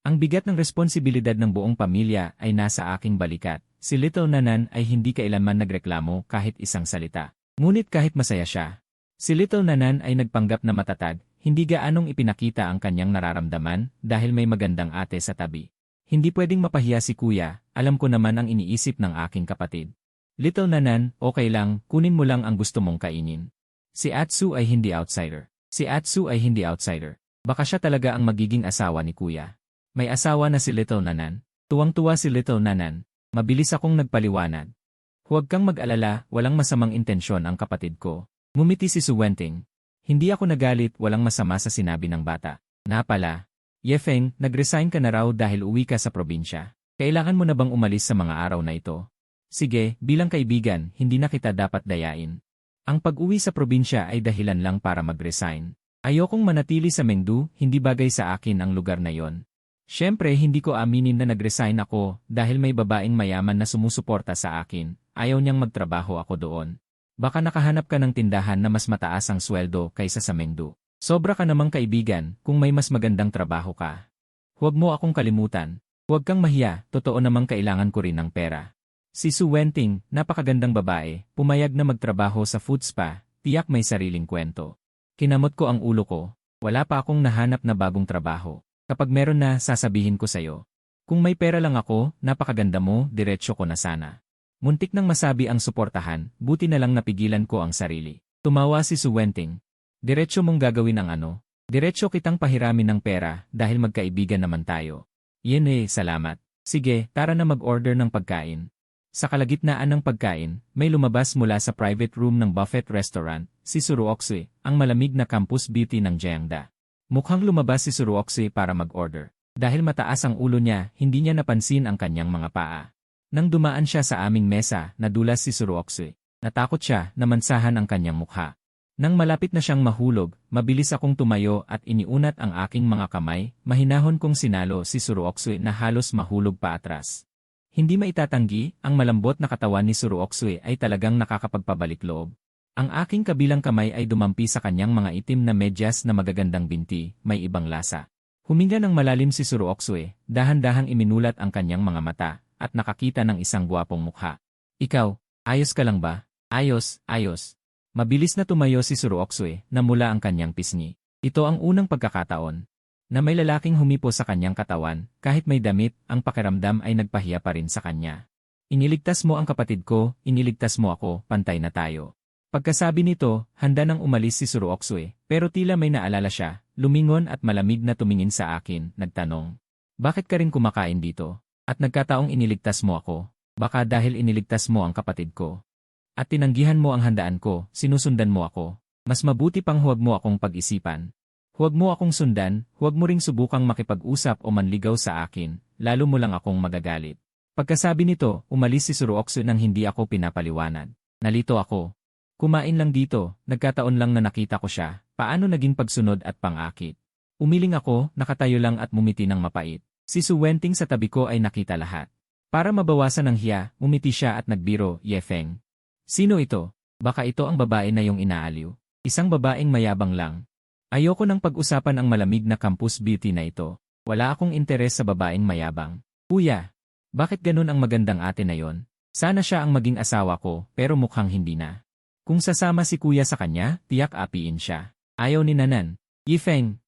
Ang bigat ng responsibilidad ng buong pamilya ay nasa aking balikat. Si Little Nannan ay hindi kailanman nagreklamo kahit isang salita. Ngunit kahit masaya siya, si Little Nannan ay nagpanggap na matatag, hindi gaanong ipinakita ang kanyang nararamdaman dahil may magandang ate sa tabi. Hindi pwedeng mapahiya si kuya, alam ko naman ang iniisip ng aking kapatid. Little Nannan, okay lang, kunin mo lang ang gusto mong kainin. Si Atsu ay hindi outsider. Si Atsu ay hindi outsider. Baka siya talaga ang magiging asawa ni kuya. May asawa na si Little Nannan. Tuwang-tuwa si Little Nannan. Mabilis akong nagpaliwanag. Huwag kang mag-alala, walang masamang intensyon ang kapatid ko. Ngumiti si Su Wenting. Hindi ako nagalit, walang masama sa sinabi ng bata. Na pala, Yefeng, nag-resign ka na raw dahil uwi ka sa probinsya. Kailangan mo na bang umalis sa mga araw na ito? Sige, bilang kaibigan, hindi na kita dapat dayain. Ang pag-uwi sa probinsya ay dahilan lang para mag-resign. Ayokong manatili sa Mengdu, hindi bagay sa akin ang lugar na yon. Siyempre, hindi ko aminin na nag-resign ako dahil may babaeng mayaman na sumusuporta sa akin. Ayaw niyang magtrabaho ako doon. Baka nakahanap ka ng tindahan na mas mataas ang sweldo kaysa sa Mengdu. Sobra ka namang kaibigan kung may mas magandang trabaho ka. Huwag mo akong kalimutan. Huwag kang mahiya, totoo namang kailangan ko rin ng pera. Si Su Wenting, napakagandang babae, pumayag na magtrabaho sa food spa, tiyak may sariling kwento. Kinamot ko ang ulo ko. Wala pa akong nahanap na bagong trabaho. Kapag meron na, sasabihin ko sa'yo. Kung may pera lang ako, napakaganda mo, diretsyo ko na sana. Muntik nang masabi ang suportahan, buti na lang napigilan ko ang sarili. Tumawa si Su Wenting. Diretsyo mong gagawin ang ano? Diretsyo kitang pahiramin ng pera dahil magkaibigan naman tayo. Salamat. Sige, tara na mag-order ng pagkain. Sa kalagitnaan ng pagkain, may lumabas mula sa private room ng buffet restaurant, si Suruoksui, ang malamig na campus beauty ng Jiangda. Mukhang lumabas si Suruoksui para mag-order. Dahil mataas ang ulo niya, hindi niya napansin ang kanyang mga paa. Nang dumaan siya sa aming mesa, nadulas si Suruoksui. Natakot siya, namansahan ang kanyang mukha. Nang malapit na siyang mahulog, mabilis akong tumayo at iniunat ang aking mga kamay, mahinahon kong sinalo si Suruoksui na halos mahulog pa atras. Hindi maitatanggi, ang malambot na katawan ni Suruoksui ay talagang nakakapagpabalik loob. Ang aking kabilang kamay ay dumampi sa kanyang mga itim na medyas na magagandang binti, may ibang lasa. Huminga ng malalim si Suruoksue, dahan-dahang iminulat ang kanyang mga mata, at nakakita ng isang gwapong mukha. Ikaw, ayos ka lang ba? Ayos, ayos. Mabilis na tumayo si Suruoksue, na mula ang kanyang pisngi. Ito ang unang pagkakataon na may lalaking humipo sa kanyang katawan, kahit may damit, ang pakiramdam ay nagpahiya pa rin sa kanya. Iniligtas mo ang kapatid ko, iniligtas mo ako, pantay na tayo. Pagkasabi nito, handa nang umalis si Suruoksue, pero tila may naalala siya, lumingon at malamig na tumingin sa akin, nagtanong. Bakit ka rin kumakain dito? At nagkataong iniligtas mo ako? Baka dahil iniligtas mo ang kapatid ko. At tinanggihan mo ang handaan ko, sinusundan mo ako. Mas mabuti pang huwag mo akong pag-isipan. Huwag mo akong sundan, huwag mo ring subukang makipag-usap o manligaw sa akin, lalo mo lang akong magagalit. Pagkasabi nito, umalis si Suruoksue nang hindi ako pinapaliwanag. Nalito ako. Kumain lang dito, nagkataon lang na nakita ko siya, paano naging pagsunod at pang-akit. Umiling ako, nakatayo lang at mumiti ng mapait. Si Su Wenting sa tabi ko ay nakita lahat. Para mabawasan ang hiya, umiti siya at nagbiro, Yefeng. Sino ito? Baka ito ang babae na yung inaaliw. Isang babaeng mayabang lang. Ayoko nang pag-usapan ang malamig na campus beauty na ito. Wala akong interes sa babaeng mayabang. Kuya, bakit ganun ang magandang ate na yon? Sana siya ang maging asawa ko, pero mukhang hindi na. Kung sasama si kuya sa kanya, tiyak apiin siya. Ayaw ni Nanan. Yifeng,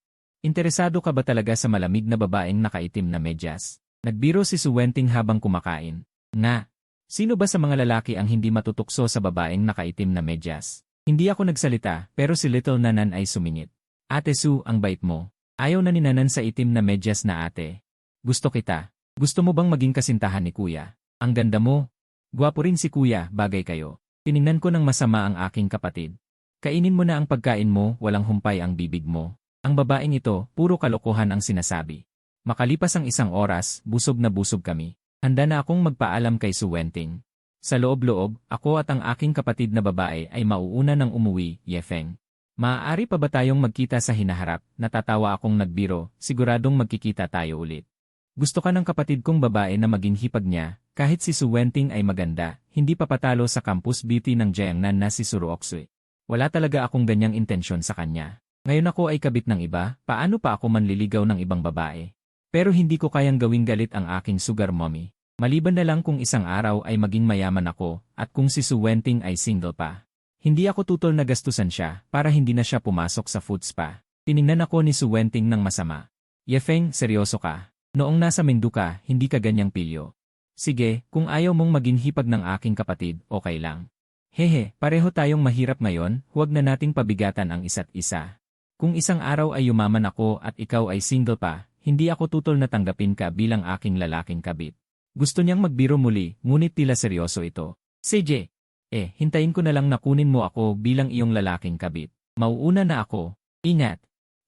interesado ka ba talaga sa malamig na babaeng nakaitim na medyas? Nagbiro si Su Wenting habang kumakain. Nga, sino ba sa mga lalaki ang hindi matutukso sa babaeng nakaitim na medyas? Hindi ako nagsalita, pero si Little Nanan ay sumingit. Ate Su, ang bait mo. Ayaw na ni Nanan sa itim na medyas na ate. Gusto kita. Gusto mo bang maging kasintahan ni kuya? Ang ganda mo. Gwapo rin si kuya, bagay kayo. Tiningnan ko ng masama ang aking kapatid. Kainin mo na ang pagkain mo, walang humpay ang bibig mo. Ang babaeng ito, puro kalokohan ang sinasabi. Makalipas ang isang oras, busog na busog kami. Handa na akong magpaalam kay Su Wenting. Sa loob-loob, ako at ang aking kapatid na babae ay mauuna ng umuwi, Yefeng. Maaari pa ba tayong magkita sa hinaharap? Natatawa akong nagbiro, siguradong magkikita tayo ulit. Gusto ka ng kapatid kong babae na maging hipag niya, kahit si Su Wenting ay maganda, hindi papatalo sa campus beauty ng Jiangnan na si Suruoksue. Wala talaga akong ganyang intensyon sa kanya. Ngayon ako ay kabit ng iba, paano pa ako manliligaw ng ibang babae? Pero hindi ko kayang gawing galit ang aking sugar mommy. Maliban na lang kung isang araw ay maging mayaman ako, at kung si Su Wenting ay single pa. Hindi ako tutol na gastusan siya, para hindi na siya pumasok sa food spa. Tiningnan ako ni Su Wenting ng masama. Yefeng, seryoso ka? Noong nasa Mengdu ka, hindi ka ganyang pilyo. Sige, kung ayaw mong maging hipag ng aking kapatid, okay lang. Hehe, pareho tayong mahirap ngayon, huwag na nating pabigatan ang isa't isa. Kung isang araw ay yumaman ako at ikaw ay single pa, hindi ako tutol na tanggapin ka bilang aking lalaking kabit. Gusto niyang magbiro muli, ngunit tila seryoso ito. CJ, hintayin ko na lang na kunin mo ako bilang iyong lalaking kabit. Mauuna na ako. Ingat.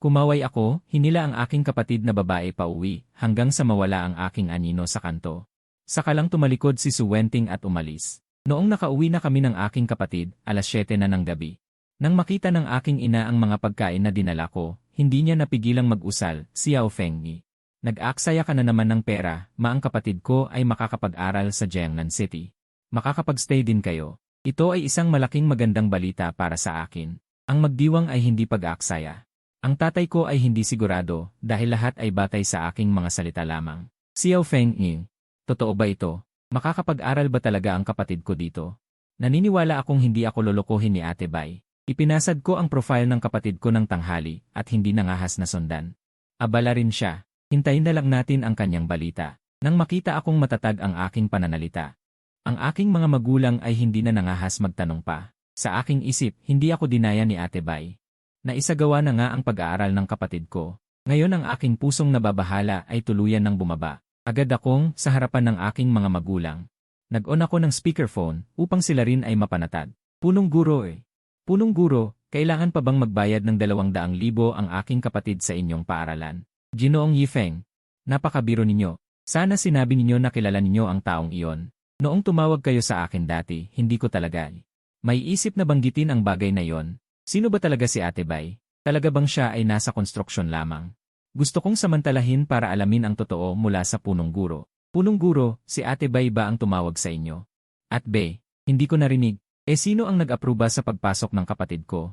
Kumaway ako, hinila ang aking kapatid na babae pa uwi, hanggang sa mawala ang aking anino sa kanto. Saka lang tumalikod si Su Wenting at umalis. Noong nakauwi na kami ng aking kapatid, 7:00 na ng gabi. Nang makita ng aking ina ang mga pagkain na dinala ko, hindi niya napigilang mag-usal, Xiao Fengyi. Nag-aaksaya ka na naman ng pera, ang kapatid ko ay makakapag-aral sa Jiangnan City. Makakapag-stay din kayo. Ito ay isang malaking magandang balita para sa akin. Ang magdiwang ay hindi pag-aaksaya. Ang tatay ko ay hindi sigurado, dahil lahat ay batay sa aking mga salita lamang. Xiao Fengyi. Totoo ba ito? Makakapag-aral ba talaga ang kapatid ko dito? Naniniwala akong hindi ako lolokohin ni Ate Bai. Ipinasad ko ang profile ng kapatid ko ng tanghali at hindi nangahas na sundan. Abala rin siya. Hintayin na lang natin ang kanyang balita. Nang makita akong matatag ang aking pananalita. Ang aking mga magulang ay hindi na nangahas magtanong pa. Sa aking isip, hindi ako dinaya ni Ate Bai. Naisagawa na nga ang pag-aaral ng kapatid ko. Ngayon ang aking pusong nababahala ay tuluyan ng bumaba. Agad akong sa harapan ng aking mga magulang. Nag-on ako ng speakerphone upang sila rin ay mapanatag. Punong guro Punong guro, kailangan pa bang magbayad ng 200,000 ang aking kapatid sa inyong paaralan? Ginoong Yifeng. Napakabiro ninyo. Sana sinabi ninyo na kilala ninyo ang taong iyon. Noong tumawag kayo sa akin dati, hindi ko talaga. May isip na banggitin ang bagay na yon. Sino ba talaga si Ate Bai? Talaga bang siya ay nasa konstruksyon lamang? Gusto kong samantalahin para alamin ang totoo mula sa punong guro. Punong guro, si Ate Bai ba ang tumawag sa inyo? At Bai, hindi ko narinig. Sino ang nag-aproba sa pagpasok ng kapatid ko?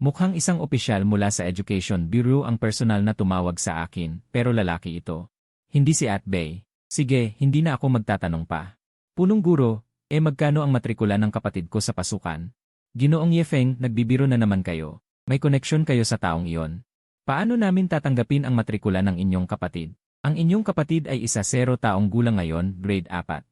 Mukhang isang opisyal mula sa Education Bureau ang personal na tumawag sa akin, pero lalaki ito. Hindi si Atbay. Sige, hindi na ako magtatanong pa. Punong guro, magkano ang matrikula ng kapatid ko sa pasukan? Ginoong Yefeng, nagbibiro na naman kayo. May koneksyon kayo sa taong iyon. Paano namin tatanggapin ang matrikula ng inyong kapatid? Ang inyong kapatid ay 10 taong gulang ngayon, grade 4.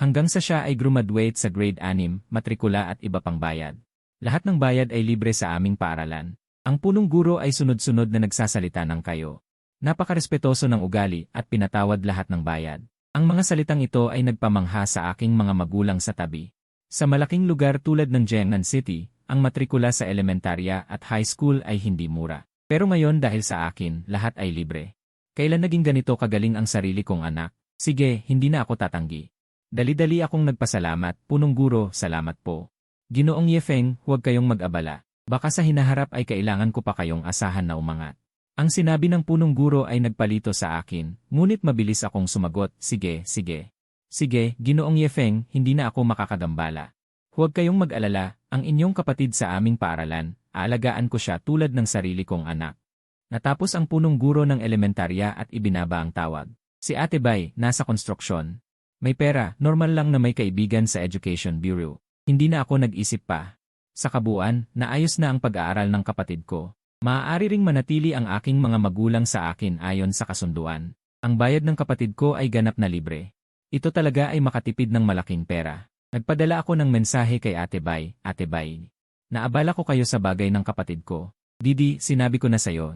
Hanggang sa siya ay graduate sa grade 6, matrikula at iba pang bayad. Lahat ng bayad ay libre sa aming paaralan. Ang punong guro ay sunod-sunod na nagsasalita ng kayo. Napakarespetuoso ng ugali at pinatawad lahat ng bayad. Ang mga salitang ito ay nagpamangha sa aking mga magulang sa tabi. Sa malaking lugar tulad ng Jiangnan City, ang matrikula sa elementarya at high school ay hindi mura. Pero ngayon dahil sa akin, lahat ay libre. Kailan naging ganito kagaling ang sarili kong anak? Sige, hindi na ako tatanggi. Dali-dali akong nagpasalamat, punong guro, salamat po. Ginoong Yefeng, huwag kayong mag-abala. Baka sa hinaharap ay kailangan ko pa kayong asahan na umangat. Ang sinabi ng punong guro ay nagpalito sa akin, ngunit mabilis akong sumagot, sige, sige. Sige, Ginoong Yefeng, hindi na ako makakagambala. Huwag kayong mag-alala, ang inyong kapatid sa aming paaralan, aalagaan ko siya tulad ng sarili kong anak. Natapos ang punong guro ng elementarya at ibinaba ang tawag. Si Ate Bay, nasa konstruksyon. May pera, normal lang na may kaibigan sa Education Bureau. Hindi na ako nag-isip pa. Sa kabuuan, naayos na ang pag-aaral ng kapatid ko. Maaari ring manatili ang aking mga magulang sa akin ayon sa kasunduan. Ang bayad ng kapatid ko ay ganap na libre. Ito talaga ay makatipid ng malaking pera. Nagpadala ako ng mensahe kay Ate Bay, Ate Bay. Naabala ko kayo sa bagay ng kapatid ko. Didi, sinabi ko na sayo.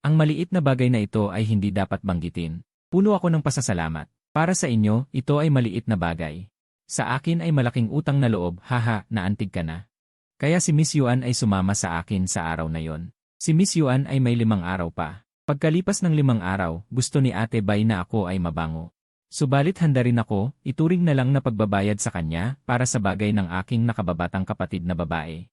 Ang maliit na bagay na ito ay hindi dapat banggitin. Puno ako ng pasasalamat. Para sa inyo, ito ay maliit na bagay. Sa akin ay malaking utang na loob, haha, naantig ka na. Kaya si Miss Yuan ay sumama sa akin sa araw na yon. Si Miss Yuan ay may 5 araw pa. Pagkalipas ng 5 araw, gusto ni Ate Bay na ako ay mabango. Subalit handa rin ako, ituring na lang na pagbabayad sa kanya para sa bagay ng aking nakababatang kapatid na babae.